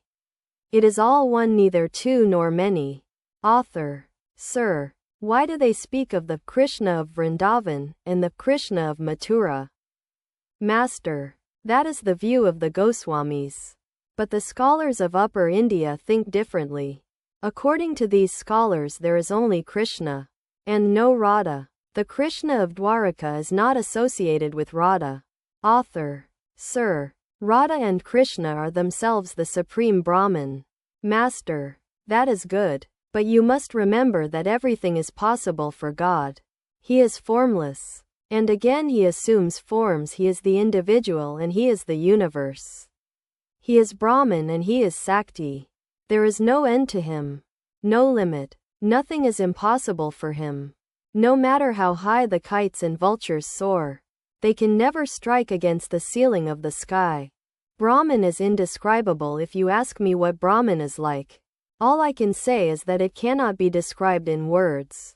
It is all one, neither two nor many. Author: Sir, why do they speak of the Krishna of Vrindavan and the Krishna of Mathura? Master: that is the view of the Goswamis. But the scholars of Upper India think differently. According to these scholars there is only Krishna, and no Radha. The Krishna of Dwaraka is not associated with Radha. Author: Sir, Radha and Krishna are themselves the supreme Brahman. Master: that is good, but you must remember that everything is possible for God. He is formless. And again he assumes forms. He is the individual and he is the universe. He is Brahman and he is Sakti. There is no end to him, no limit. Nothing is impossible for him. No matter how high the kites and vultures soar, they can never strike against the ceiling of the sky. Brahman is indescribable. If you ask me what Brahman is like, all I can say is that it cannot be described in words.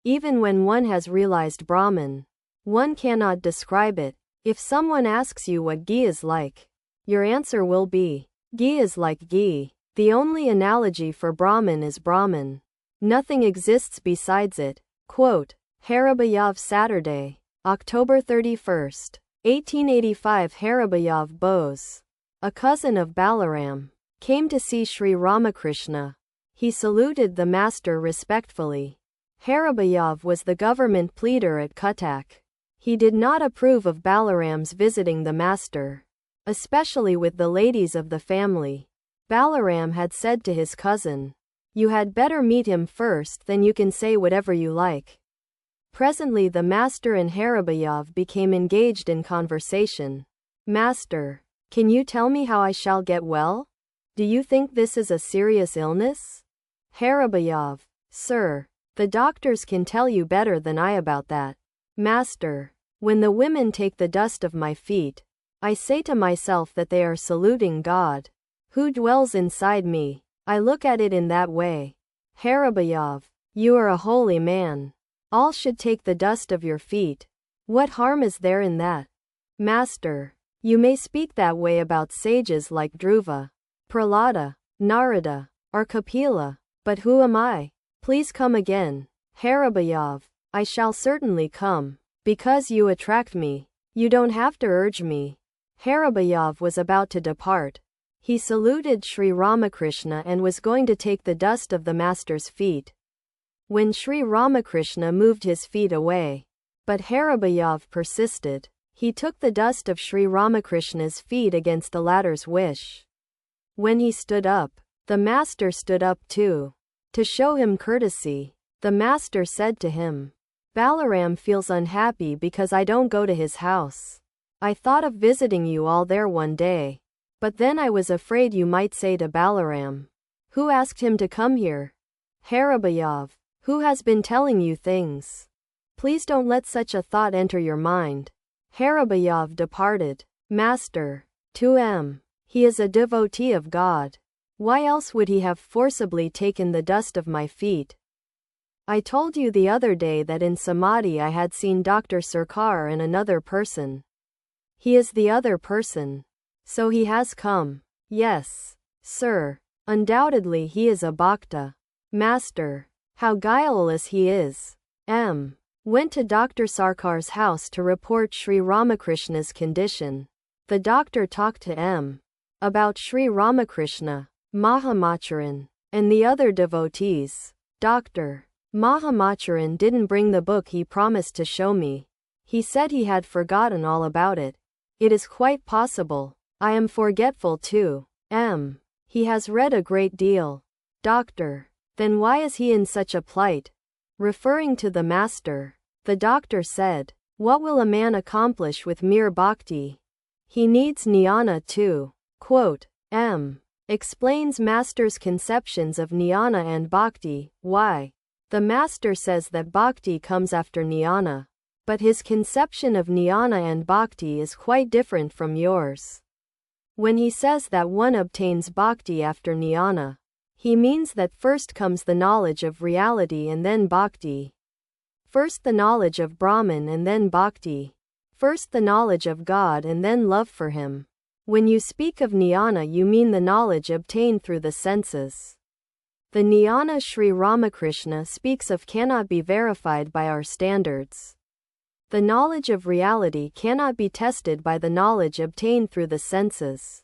Even when one has realized Brahman, one cannot describe it. If someone asks you what ghee is like, your answer will be, ghee is like ghee. The only analogy for Brahman is Brahman. Nothing exists besides it. Quote, Haribayav Saturday, October 31st, 1885. Haribayav Bose, a cousin of Balaram, came to see Sri Ramakrishna. He saluted the master respectfully. Haribayav was the government pleader at Cuttack. He did not approve of Balaram's visiting the master, especially with the ladies of the family. Balaram had said to his cousin, "You had better meet him first, then you can say whatever you like." Presently the master and Haribayav became engaged in conversation. "Master, can you tell me how I shall get well? Do you think this is a serious illness?" Haribayav: "Sir, the doctors can tell you better than I about that." Master: "When the women take the dust of my feet, I say to myself that they are saluting God, who dwells inside me. I look at it in that way." Haribayav: "You are a holy man. All should take the dust of your feet. What harm is there in that?" Master: "You may speak that way about sages like Dhruva, Prahlada, Narada, or Kapila, but who am I? Please come again." Haribayav: "I shall certainly come, because you attract me. You don't have to urge me." Haribayav was about to depart. He saluted Sri Ramakrishna and was going to take the dust of the master's feet, when Sri Ramakrishna moved his feet away. But Haribayav persisted. He took the dust of Sri Ramakrishna's feet against the latter's wish. When he stood up, the master stood up too. To show him courtesy, the master said to him, "Balaram feels unhappy because I don't go to his house. I thought of visiting you all there one day. But then I was afraid you might say to Balaram, 'Who asked him to come here?'" Haribayav: "Who has been telling you things? Please don't let such a thought enter your mind." Haribayav departed. Master: "To M. He is a devotee of God. Why else would he have forcibly taken the dust of my feet?" I told you the other day that in Samadhi I had seen Dr. Sarkar and another person. He is the other person. So he has come. Yes, sir. Undoubtedly he is a bhakta. Master. How guileless he is. M. Went to Dr. Sarkar's house to report Sri Ramakrishna's condition. The doctor talked to M. about Sri Ramakrishna, Mahamacharan, and the other devotees. Dr. Mahamacharan didn't bring the book he promised to show me. He said he had forgotten all about it. It is quite possible. I am forgetful too. M. He has read a great deal. Doctor. Then why is he in such a plight? Referring to the master, the doctor said, what will a man accomplish with mere bhakti? He needs jnana too. Quote, M. explains master's conceptions of jnana and bhakti. Why? The master says that bhakti comes after jnana. But his conception of jnana and bhakti is quite different from yours. When he says that one obtains bhakti after jnana, he means that first comes the knowledge of reality and then bhakti. First the knowledge of Brahman and then bhakti. First the knowledge of God and then love for him. When you speak of jnana you mean the knowledge obtained through the senses. The jnana Sri Ramakrishna speaks of cannot be verified by our standards. The knowledge of reality cannot be tested by the knowledge obtained through the senses.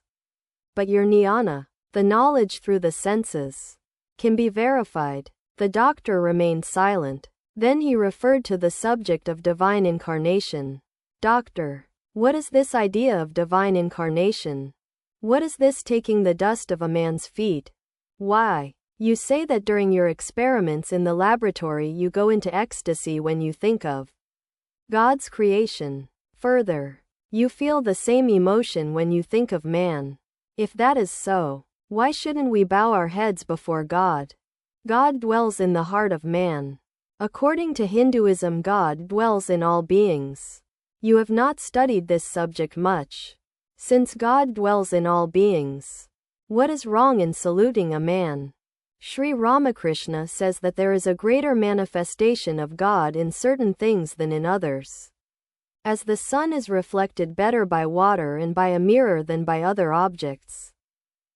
But your jnana, the knowledge through the senses, can be verified. The doctor remained silent. Then he referred to the subject of divine incarnation. Doctor, what is this idea of divine incarnation? What is this taking the dust of a man's feet? Why? You say that during your experiments in the laboratory you go into ecstasy when you think of God's creation. Further, you feel the same emotion when you think of man. If that is so, why shouldn't we bow our heads before God? God dwells in the heart of man. According to Hinduism, God dwells in all beings. You have not studied this subject much. Since God dwells in all beings, what is wrong in saluting a man? Sri Ramakrishna says that there is a greater manifestation of God in certain things than in others. As the sun is reflected better by water and by a mirror than by other objects.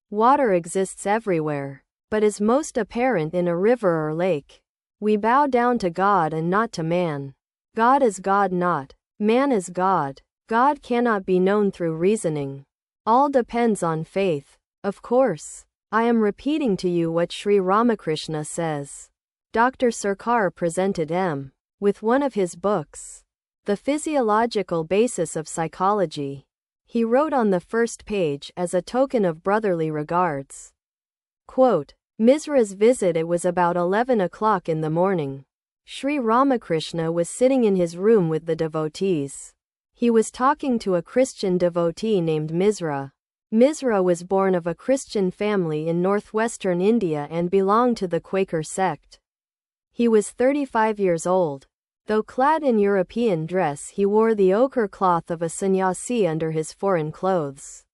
Water exists everywhere, but is most apparent in a river or lake. We bow down to God and not to man. God is God, not man is God. God cannot be known through reasoning. All depends on faith. Of course, I am repeating to you what Sri Ramakrishna says. Dr. Sarkar presented M. with one of his books, The Physiological Basis of Psychology. He wrote on the first page, as a token of brotherly regards. Quote, Misra's visit. It was about 11 o'clock in the morning. Sri Ramakrishna was sitting in his room with the devotees. He was talking to a Christian devotee named Misra. Misra was born of a Christian family in northwestern India and belonged to the Quaker sect. He was 35 years old. Though clad in European dress, he wore the ochre cloth of a sannyasi under his foreign clothes.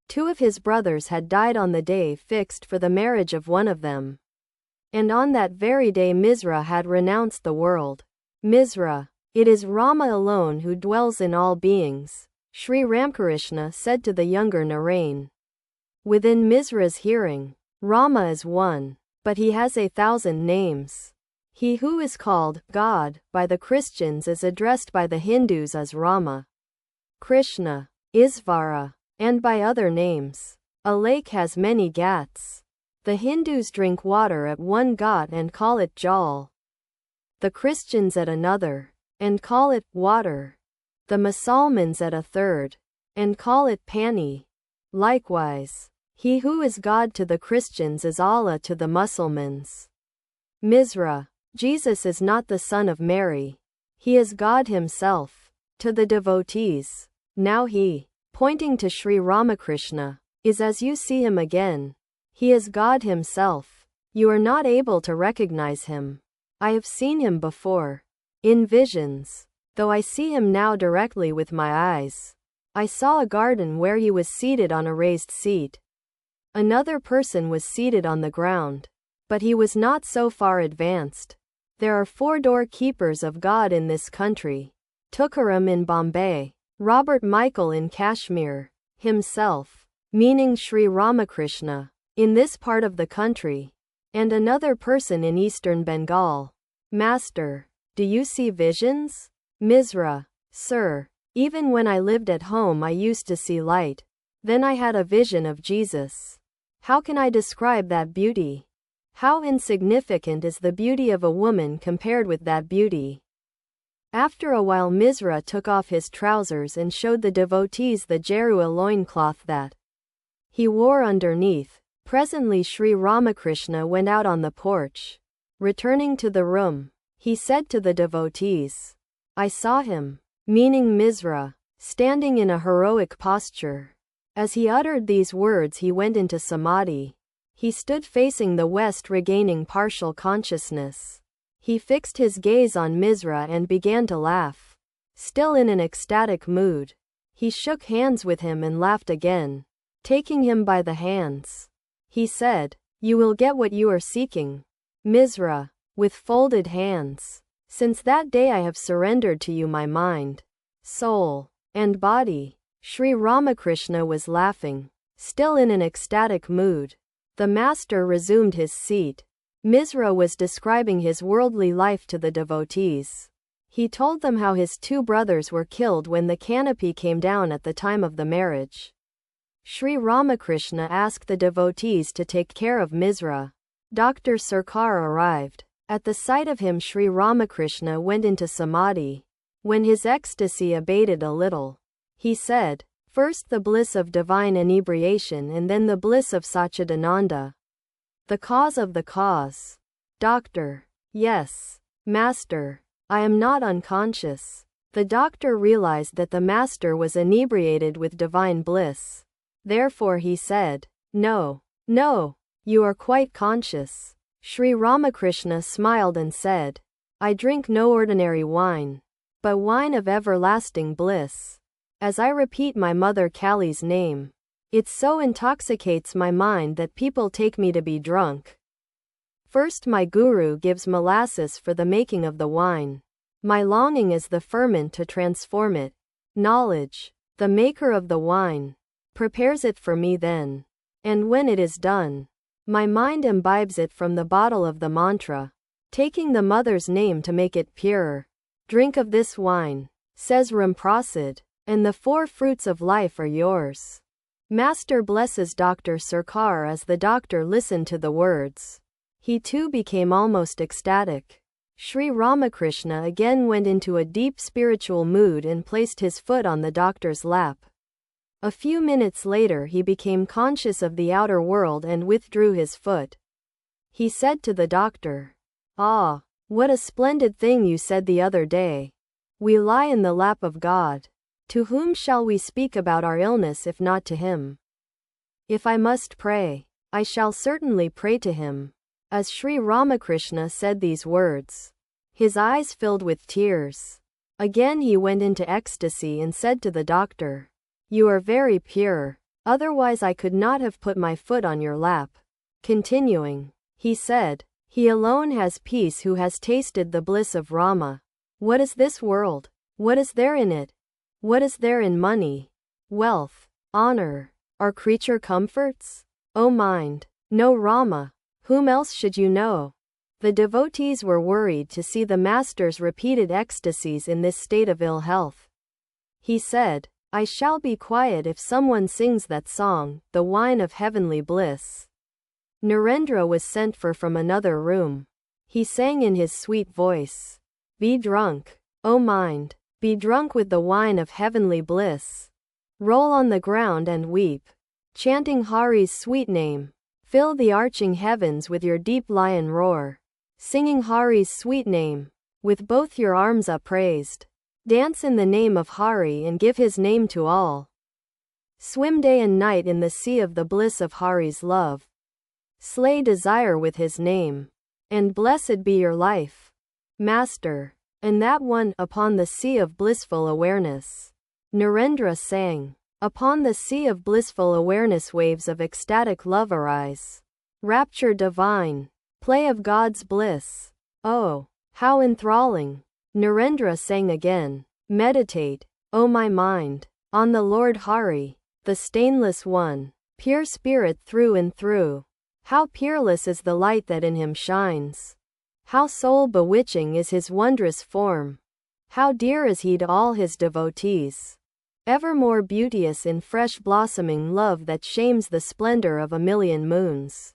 Two of his brothers had died on the day fixed for the marriage of one of them. And on that very day Misra had renounced the world. Misra, it is Rama alone who dwells in all beings, Sri Ramakrishna said to the younger Narain. Within Misra's hearing, Rama is one, but he has 1,000 names. He who is called God by the Christians is addressed by the Hindus as Rama, Krishna, Isvara, and by other names. A lake has many ghats. The Hindus drink water at one ghat and call it jal. The Christians at another, and call it water. The Musalmans at a third, and call it pani. Likewise, he who is God to the Christians is Allah to the Musulmans. Misra, Jesus is not the son of Mary. He is God himself. To the devotees, now he, pointing to Sri Ramakrishna, is as you see him again. He is God himself. You are not able to recognize him. I have seen him before, in visions, though I see him now directly with my eyes. I saw a garden where he was seated on a raised seat. Another person was seated on the ground, but he was not so far advanced. There are 4 doorkeepers of God in this country. Tukaram in Bombay, Robert Michael in Kashmir, himself, meaning Sri Ramakrishna, in this part of the country, and another person in eastern Bengal. Master, do you see visions? Misra, sir, even when I lived at home I used to see light. Then I had a vision of Jesus. How can I describe that beauty? How insignificant is the beauty of a woman compared with that beauty? After a while Misra took off his trousers and showed the devotees the Jerua loincloth that he wore underneath. Presently Sri Ramakrishna went out on the porch. Returning to the room, he said to the devotees, I saw him, meaning Misra, standing in a heroic posture. As he uttered these words he went into samadhi. He stood facing the west regaining partial consciousness. He fixed his gaze on Misra and began to laugh. Still in an ecstatic mood, he shook hands with him and laughed again. Taking him by the hands, he said, You will get what you are seeking. Misra, with folded hands, since that day I have surrendered to you my mind, soul, and body. Sri Ramakrishna was laughing, still in an ecstatic mood. The master resumed his seat. Misra was describing his worldly life to the devotees. He told them how his 2 brothers were killed when the canopy came down at the time of the marriage. Sri Ramakrishna asked the devotees to take care of Misra. Dr. Sarkar arrived. At the sight of him Sri Ramakrishna went into samadhi. When his ecstasy abated a little, he said, First the bliss of divine inebriation and then the bliss of Satchidananda. The cause of the cause. Doctor. Yes. Master. I am not unconscious. The doctor realized that the master was inebriated with divine bliss. Therefore he said, No. No. You are quite conscious. Sri Ramakrishna smiled and said, I drink no ordinary wine, but wine of everlasting bliss. As I repeat my mother Kali's name, it so intoxicates my mind that people take me to be drunk. First my guru gives molasses for the making of the wine. My longing is the ferment to transform it. Knowledge, the maker of the wine, prepares it for me then. And when it is done, my mind imbibes it from the bottle of the mantra, taking the mother's name to make it purer. Drink of this wine, says Ramprasad, and the 4 fruits of life are yours. Master blesses Dr. Sarkar as the doctor listened to the words. He too became almost ecstatic. Sri Ramakrishna again went into a deep spiritual mood and placed his foot on the doctor's lap. A few minutes later he became conscious of the outer world and withdrew his foot. He said to the doctor, Ah, what a splendid thing you said the other day. We lie in the lap of God. To whom shall we speak about our illness if not to him? If I must pray, I shall certainly pray to him. As Sri Ramakrishna said these words, his eyes filled with tears. Again he went into ecstasy and said to the doctor, You are very pure, otherwise I could not have put my foot on your lap. Continuing, he said, He alone has peace who has tasted the bliss of Rama. What is this world? What is there in it? What is there in money, wealth, honor, or creature comforts? O mind, know Rama. Whom else should you know? The devotees were worried to see the master's repeated ecstasies in this state of ill health. He said, I shall be quiet if someone sings that song, The Wine of Heavenly Bliss. Narendra was sent for from another room. He sang in his sweet voice, Be drunk, O mind. Be drunk with the wine of heavenly bliss. Roll on the ground and weep, chanting Hari's sweet name. Fill the arching heavens with your deep lion roar, singing Hari's sweet name, with both your arms upraised. Dance in the name of Hari and give his name to all. Swim day and night in the sea of the bliss of Hari's love. Slay desire with his name, and blessed be your life. Master. And that one, upon the sea of blissful awareness. Narendra sang, Upon the sea of blissful awareness waves of ecstatic love arise. Rapture divine, play of God's bliss. Oh, How enthralling. Narendra sang again. Meditate, O my mind, on the Lord Hari, the stainless one, pure spirit through and through. How peerless is the light that in him shines. How soul-bewitching is his wondrous form. How dear is he to all his devotees. Ever more beauteous in fresh blossoming love that shames the splendor of a million moons.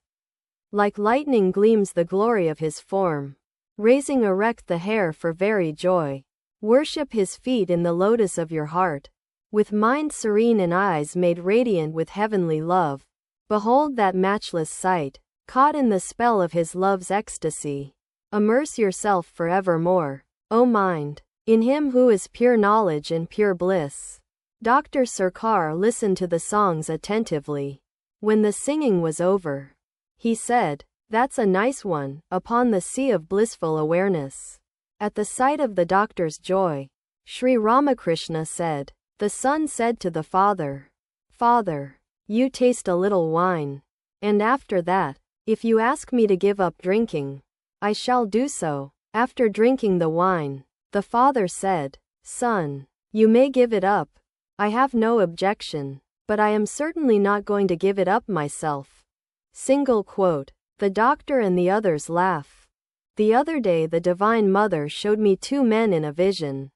Like lightning gleams the glory of his form. Raising erect the hair for very joy. Worship his feet in the lotus of your heart. With mind serene and eyes made radiant with heavenly love. Behold that matchless sight, caught in the spell of his love's ecstasy. Immerse yourself forevermore, O mind, in him who is pure knowledge and pure bliss. Dr. Sarkar listened to the songs attentively. When the singing was over, he said, "That's a nice one, upon the sea of blissful awareness." At the sight of the doctor's joy, Sri Ramakrishna said, the son said to the father, "Father, you taste a little wine. And after that, if you ask me to give up drinking, I shall do so." After drinking the wine, the father said, "Son, you may give it up. I have no objection, but I am certainly not going to give it up myself." Single quote. The doctor and the others laugh. The other day the Divine Mother showed me two men in a vision.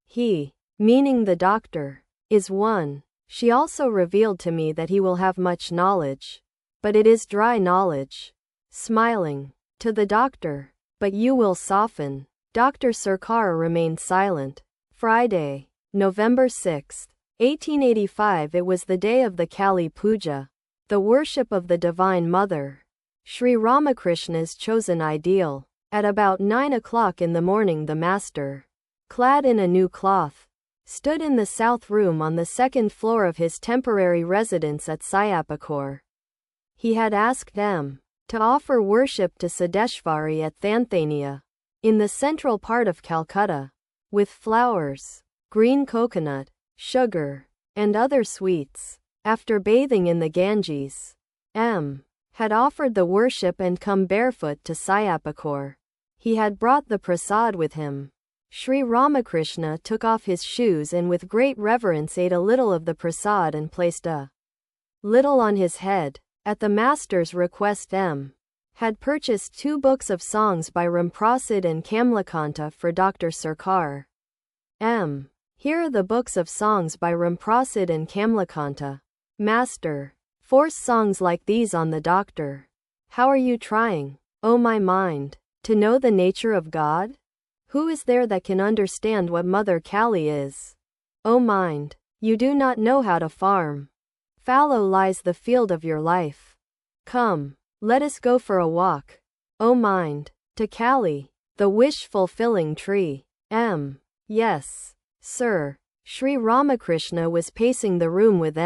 He, meaning the doctor, is one. She also revealed to me that he will have much knowledge. But it is dry knowledge. Smiling. To the doctor. But you will soften. Dr. Sarkar remained silent. Friday, November 6, 1885. It was the day of the Kali Puja, the worship of the Divine Mother, Sri Ramakrishna's chosen ideal. At about 9 o'clock in the morning the master, clad in a new cloth, stood in the south room on the second floor of his temporary residence at Cossipore. He had asked them to offer worship to Siddheshwari at Thanthania, in the central part of Calcutta, with flowers, green coconut, sugar, and other sweets. After bathing in the Ganges, had offered the worship and come barefoot to Cossipore. He had brought the prasad with him. Sri Ramakrishna took off his shoes and with great reverence ate a little of the prasad and placed a little on his head. At the master's request had purchased 2 books of songs by Ramprasad and Kamlakanta for Dr. Sarkar. Here are the books of songs by Ramprasad and Kamlakanta. Master, force songs like these on the doctor. How are you trying, O my mind, to know the nature of God? Who is there that can understand what Mother Kali is? O mind, you do not know how to farm. Fallow lies the field of your life. Come, let us go for a walk, O mind, to Kali, the wish-fulfilling tree. Yes, sir. Sri Ramakrishna was pacing the room with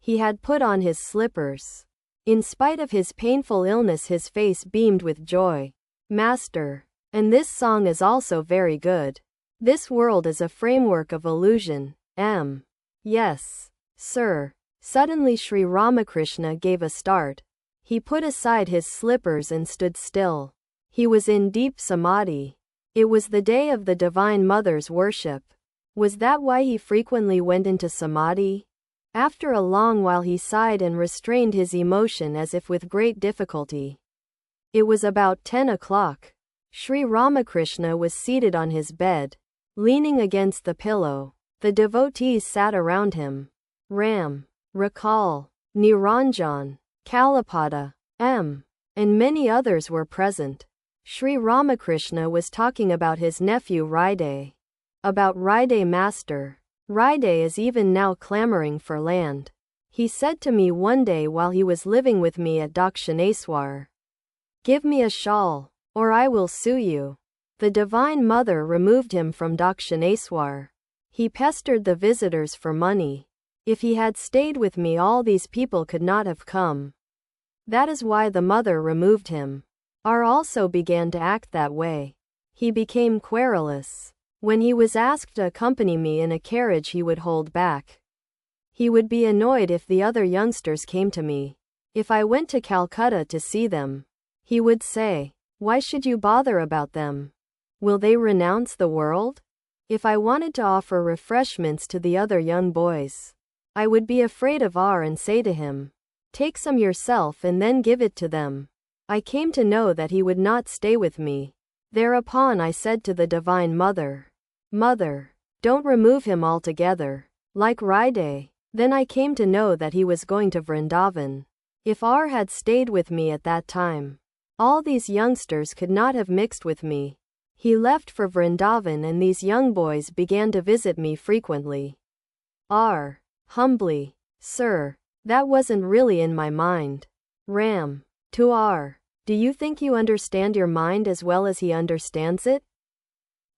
He had put on his slippers. In spite of his painful illness his face beamed with joy. Master, and this song is also very good. This world is a framework of illusion. Yes, sir. Suddenly Sri Ramakrishna gave a start. He put aside his slippers and stood still. He was in deep samadhi. It was the day of the Divine Mother's worship. Was that why he frequently went into samadhi? After a long while he sighed and restrained his emotion as if with great difficulty. It was about 10 o'clock. Sri Ramakrishna was seated on his bed, leaning against the pillow. The devotees sat around him. Ram, Rakal, Niranjan, Kalapada, and many others were present. Sri Ramakrishna was talking about his nephew Ride. About Ride Master. Ride is even now clamoring for land. He said to me one day while he was living with me at Dakshineswar, "Give me a shawl, or I will sue you." The Divine Mother removed him from Dakshineswar. He pestered the visitors for money. If he had stayed with me all these people could not have come. That is why the mother removed him. R also began to act that way. He became querulous. When he was asked to accompany me in a carriage he would hold back. He would be annoyed if the other youngsters came to me. If I went to Calcutta to see them, he would say, "Why should you bother about them? Will they renounce the world? If I wanted to offer refreshments to the other young boys, I would be afraid of R and say to him, "Take some yourself and then give it to them." I came to know that he would not stay with me. Thereupon I said to the Divine Mother, "Mother, don't remove him altogether, like Ride." Then I came to know that he was going to Vrindavan. If R had stayed with me at that time, all these youngsters could not have mixed with me. He left for Vrindavan and these young boys began to visit me frequently. R. Humbly, "Sir, that wasn't really in my mind." Ram. To R. "Do you think you understand your mind as well as he understands it?"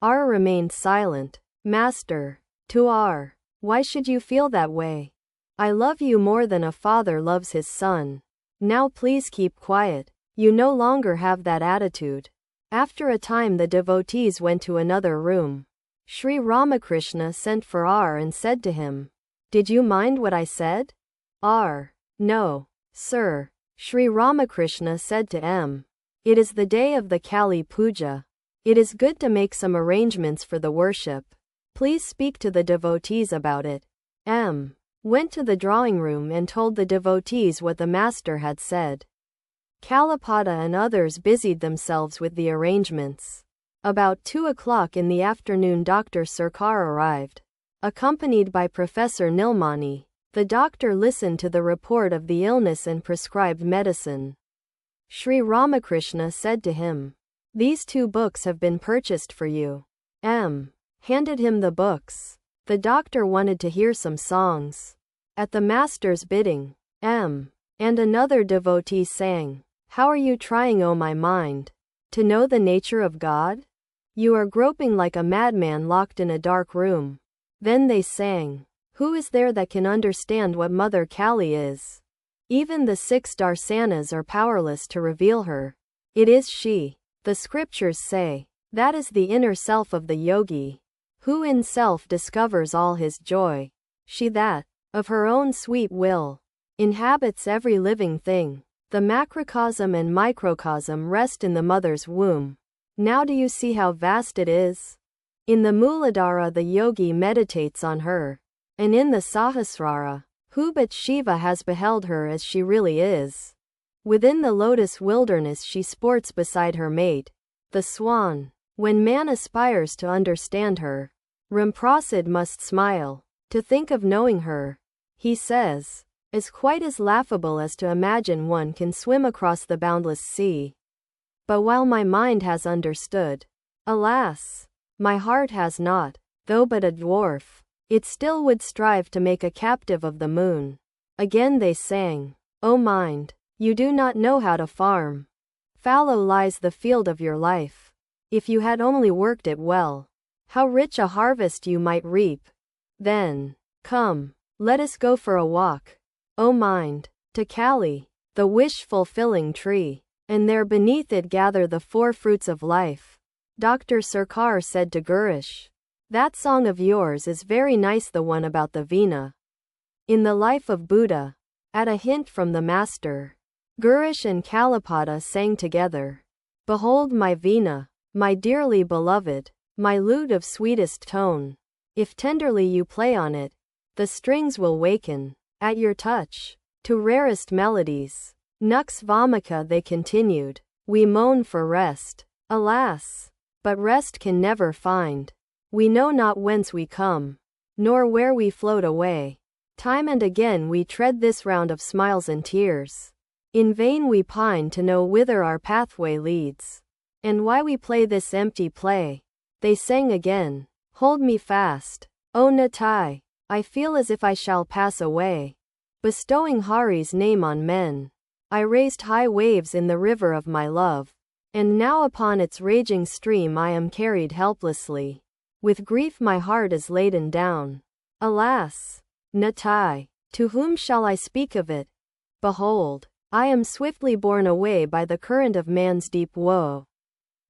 R remained silent. Master. To R. "Why should you feel that way? I love you more than a father loves his son. Now please keep quiet. You no longer have that attitude." After a time the devotees went to another room. Sri Ramakrishna sent for R and said to him, "Did you mind what I said?" R. "No, sir." Sri Ramakrishna said to M. "It is the day of the Kali Puja. It is good to make some arrangements for the worship. Please speak to the devotees about it." M. went to the drawing room and told the devotees what the master had said. Kalipada and others busied themselves with the arrangements. About 2 o'clock in the afternoon Dr. Sarkar arrived, accompanied by Professor Nilmani. The doctor listened to the report of the illness and prescribed medicine. Sri Ramakrishna said to him, "These 2 books have been purchased for you." M. handed him the books. The doctor wanted to hear some songs. At the master's bidding, M. and another devotee sang, "How are you trying, O my mind, to know the nature of God? You are groping like a madman locked in a dark room." Then they sang, "Who is there that can understand what Mother Kali is? Even the 6 darsanas are powerless to reveal her. It is she." The scriptures say, that is the inner self of the yogi, who in self discovers all his joy. She that, of her own sweet will, inhabits every living thing. The macrocosm and microcosm rest in the mother's womb. Now do you see how vast it is? In the Muladhara the yogi meditates on her, and in the Sahasrara, who but Shiva has beheld her as she really is? Within the lotus wilderness she sports beside her mate, the swan. When man aspires to understand her, Ramprasad must smile. To think of knowing her, he says, is quite as laughable as to imagine one can swim across the boundless sea. But while my mind has understood, alas, my heart has not, though but a dwarf, it still would strive to make a captive of the moon. Again they sang, "O mind, you do not know how to farm. Fallow lies the field of your life. If you had only worked it well, how rich a harvest you might reap. Then, come, let us go for a walk, O mind, to Kali, the wish-fulfilling tree, and there beneath it gather the 4 fruits of life." Dr. Sarkar said to Girish, "That song of yours is very nice, the one about the Veena." In the life of Buddha, at a hint from the master, Girish and Kalipada sang together, "Behold my Veena, my dearly beloved, my lute of sweetest tone. If tenderly you play on it, the strings will waken, at your touch, to rarest melodies." Nux vomica they continued, "We moan for rest, alas, but rest can never find. We know not whence we come, nor where we float away. Time and again we tread this round of smiles and tears. In vain we pine to know whither our pathway leads, and why we play this empty play." They sang again, "Hold me fast, O Natai, I feel as if I shall pass away. Bestowing Hari's name on men, I raised high waves in the river of my love, and now upon its raging stream I am carried helplessly. With grief my heart is laden down. Alas, Natai, to whom shall I speak of it? Behold, I am swiftly borne away by the current of man's deep woe."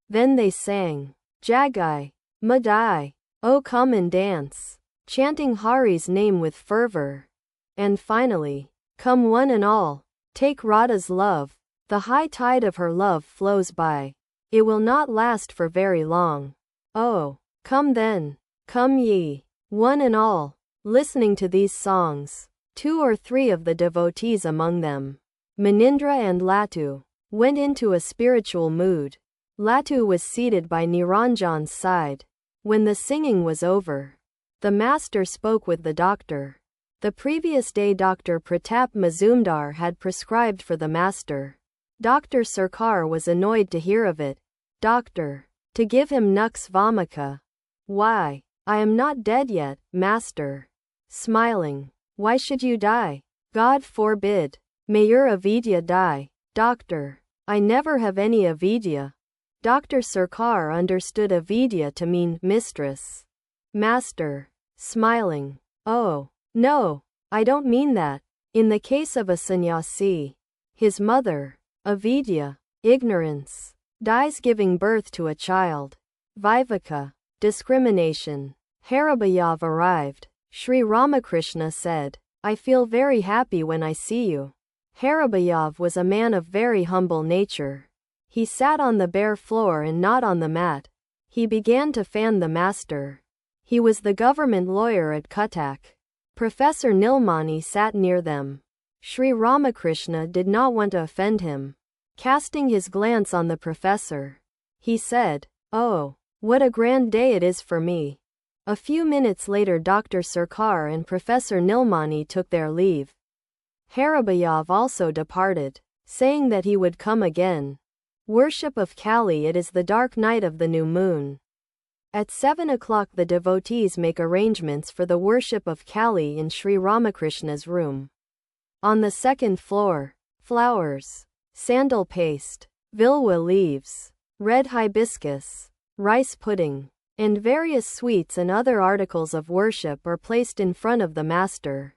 Then they sang, "Jagai, Madai, O come and dance," chanting Hari's name with fervor. And finally, "Come one and all, take Radha's love. The high tide of her love flows by. It will not last for very long. Oh, come then, come ye, one and all. Listening to these songs, 2 or 3 of the devotees among them, Manindra and Latu, went into a spiritual mood. Latu was seated by Niranjan's side. When the singing was over, the master spoke with the doctor. The previous day Dr. Pratap Mazumdar had prescribed for the master. Dr. Sarkar was annoyed to hear of it. Doctor, to give him Nux Vomica. Why, I am not dead yet, master. Smiling. Why should you die? God forbid. May your avidya die. Doctor, I never have any avidya. Dr. Sarkar understood avidya to mean mistress. Master. Smiling. Oh, no, I don't mean that. In the case of a sannyasi, his mother, avidya, ignorance, dies giving birth to a child. Viveka, discrimination. Haribayav arrived. Sri Ramakrishna said, I feel very happy when I see you. Haribayav was a man of very humble nature. He sat on the bare floor and not on the mat. He began to fan the master. He was the government lawyer at Cuttack. Professor Nilmani sat near them. Sri Ramakrishna did not want to offend him. Casting his glance on the professor, he said, Oh, what a grand day it is for me. A few minutes later Dr. Sarkar and Professor Nilmani took their leave. Haribayav also departed, saying that he would come again. Worship of Kali. It is the dark night of the new moon. At 7 o'clock the devotees make arrangements for the worship of Kali in Sri Ramakrishna's room. On the second floor, flowers, sandal paste, vilwa leaves, red hibiscus, rice pudding, and various sweets and other articles of worship are placed in front of the master.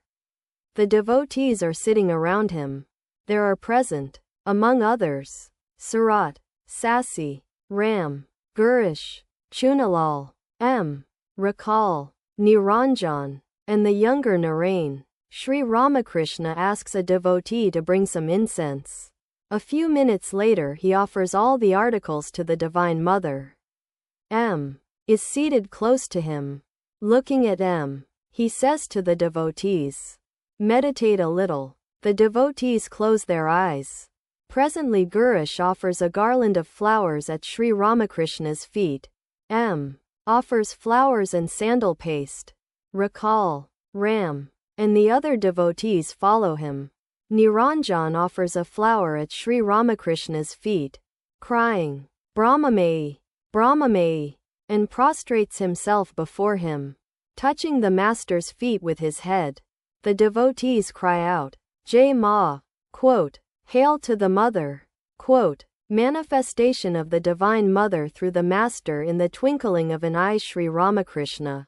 The devotees are sitting around him. There are present, among others, Surat, Sasi, Ram, Gurish, Chunalal, M. Rakal, Niranjan, and the younger Narain. Sri Ramakrishna asks a devotee to bring some incense. A few minutes later he offers all the articles to the Divine Mother. M. is seated close to him. Looking at M, he says to the devotees, Meditate a little. The devotees close their eyes. Presently Gurish offers a garland of flowers at Sri Ramakrishna's feet. M. offers flowers and sandal paste. Rakal, Ram, and the other devotees follow him. Niranjan offers a flower at Sri Ramakrishna's feet, crying, Brahmamai, Brahmamai, and prostrates himself before him, touching the master's feet with his head. The devotees cry out, Jai Ma, quote, Hail to the Mother, quote, manifestation of the Divine Mother through the Master in the twinkling of an eye. Sri Ramakrishna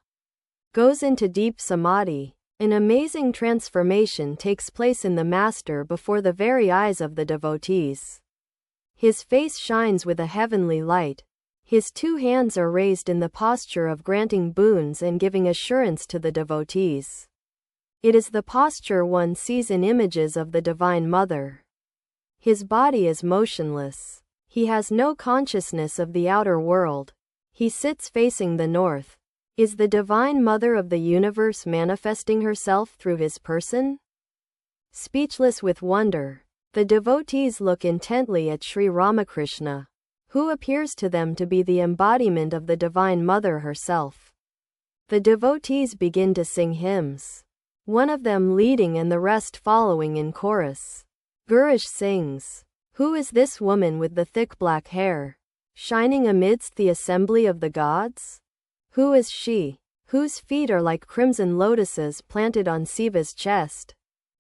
goes into deep samadhi. An amazing transformation takes place in the Master before the very eyes of the devotees. His face shines with a heavenly light. His 2 hands are raised in the posture of granting boons and giving assurance to the devotees. It is the posture one sees in images of the Divine Mother. His body is motionless. He has no consciousness of the outer world. He sits facing the north. Is the Divine Mother of the universe manifesting herself through his person? Speechless with wonder, the devotees look intently at Sri Ramakrishna, who appears to them to be the embodiment of the Divine Mother herself. The devotees begin to sing hymns, one of them leading and the rest following in chorus. Gurish sings, Who is this woman with the thick black hair, shining amidst the assembly of the gods? Who is she, whose feet are like crimson lotuses planted on Siva's chest?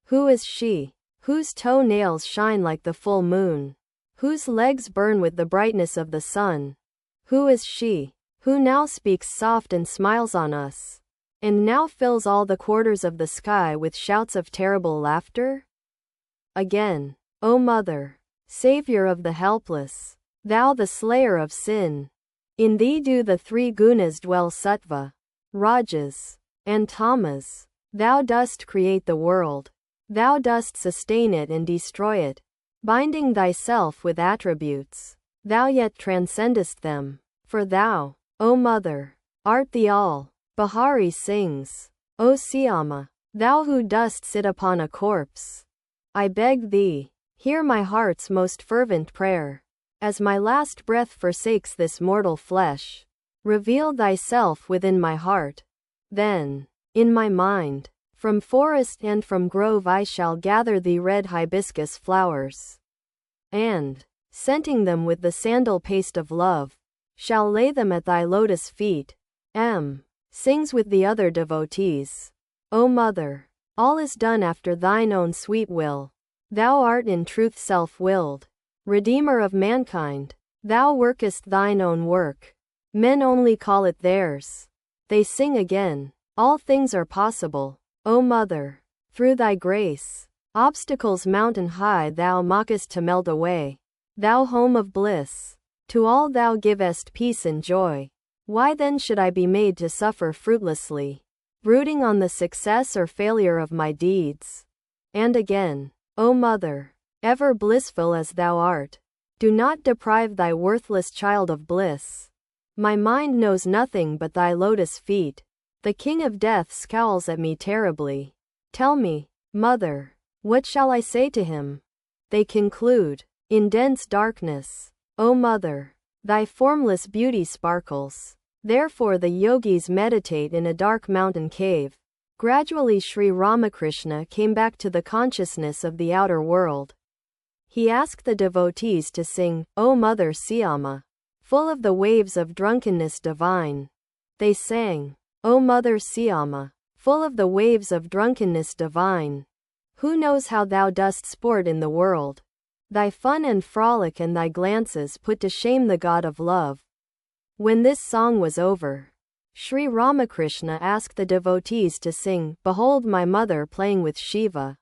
Who is she, whose toe-nails shine like the full moon, whose legs burn with the brightness of the sun? Who is she, who now speaks soft and smiles on us, and now fills all the quarters of the sky with shouts of terrible laughter? Again, O Mother, Savior of the helpless, thou the slayer of sin, in thee do the 3 gunas dwell, sattva, rajas, and tamas. Thou dost create the world. Thou dost sustain it and destroy it. Binding thyself with attributes, thou yet transcendest them. For thou, O mother, art thee all. Bahari sings. O Siyama, thou who dost sit upon a corpse, I beg thee, hear my heart's most fervent prayer. As my last breath forsakes this mortal flesh, reveal thyself within my heart. Then, in my mind, from forest and from grove I shall gather thee red hibiscus flowers, and, scenting them with the sandal paste of love, shall lay them at thy lotus feet. Sings with the other devotees. O mother, all is done after thine own sweet will. Thou art in truth self-willed, Redeemer of mankind. Thou workest thine own work. Men only call it theirs. They sing again. All things are possible. O mother, through thy grace, obstacles mountain high thou mockest to melt away. Thou home of bliss, to all thou givest peace and joy. Why then should I be made to suffer fruitlessly, brooding on the success or failure of my deeds? And again, O mother, ever blissful as thou art, do not deprive thy worthless child of bliss. My mind knows nothing but thy lotus feet. The king of death scowls at me terribly. Tell me, mother, what shall I say to him? They conclude, in dense darkness. O mother, thy formless beauty sparkles. Therefore the yogis meditate in a dark mountain cave. Gradually Sri Ramakrishna came back to the consciousness of the outer world. He asked the devotees to sing, O Mother Siyama, full of the waves of drunkenness divine. They sang, O Mother Siyama, full of the waves of drunkenness divine. Who knows how thou dost sport in the world? Thy fun and frolic and thy glances put to shame the god of love. When this song was over, Sri Ramakrishna asked the devotees to sing, Behold my mother playing with Shiva.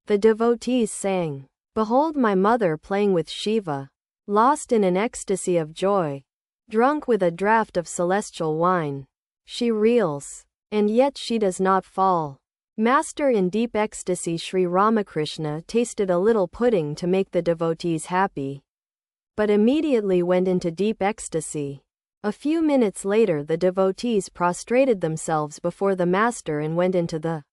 The devotees sang, Behold my mother playing with Shiva, lost in an ecstasy of joy, drunk with a draught of celestial wine. She reels, and yet she does not fall. Master in deep ecstasy Sri Ramakrishna tasted a little pudding to make the devotees happy, but immediately went into deep ecstasy. A few minutes later the devotees prostrated themselves before the master and went into the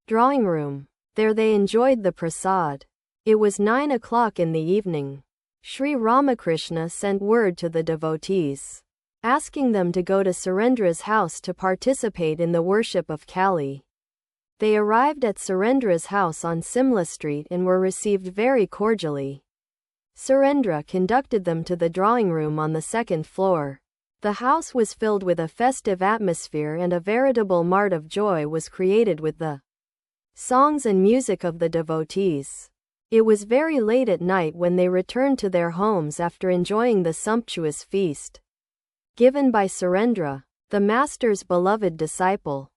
drawing room. There they enjoyed the prasad. It was 9 o'clock in the evening. Sri Ramakrishna sent word to the devotees, asking them to go to Surendra's house to participate in the worship of Kali. They arrived at Surendra's house on Simla Street and were received very cordially. Surendra conducted them to the drawing room on the second floor. The house was filled with a festive atmosphere and a veritable mart of joy was created with the songs and music of the devotees. It was very late at night when they returned to their homes after enjoying the sumptuous feast given by Surendra, the master's beloved disciple.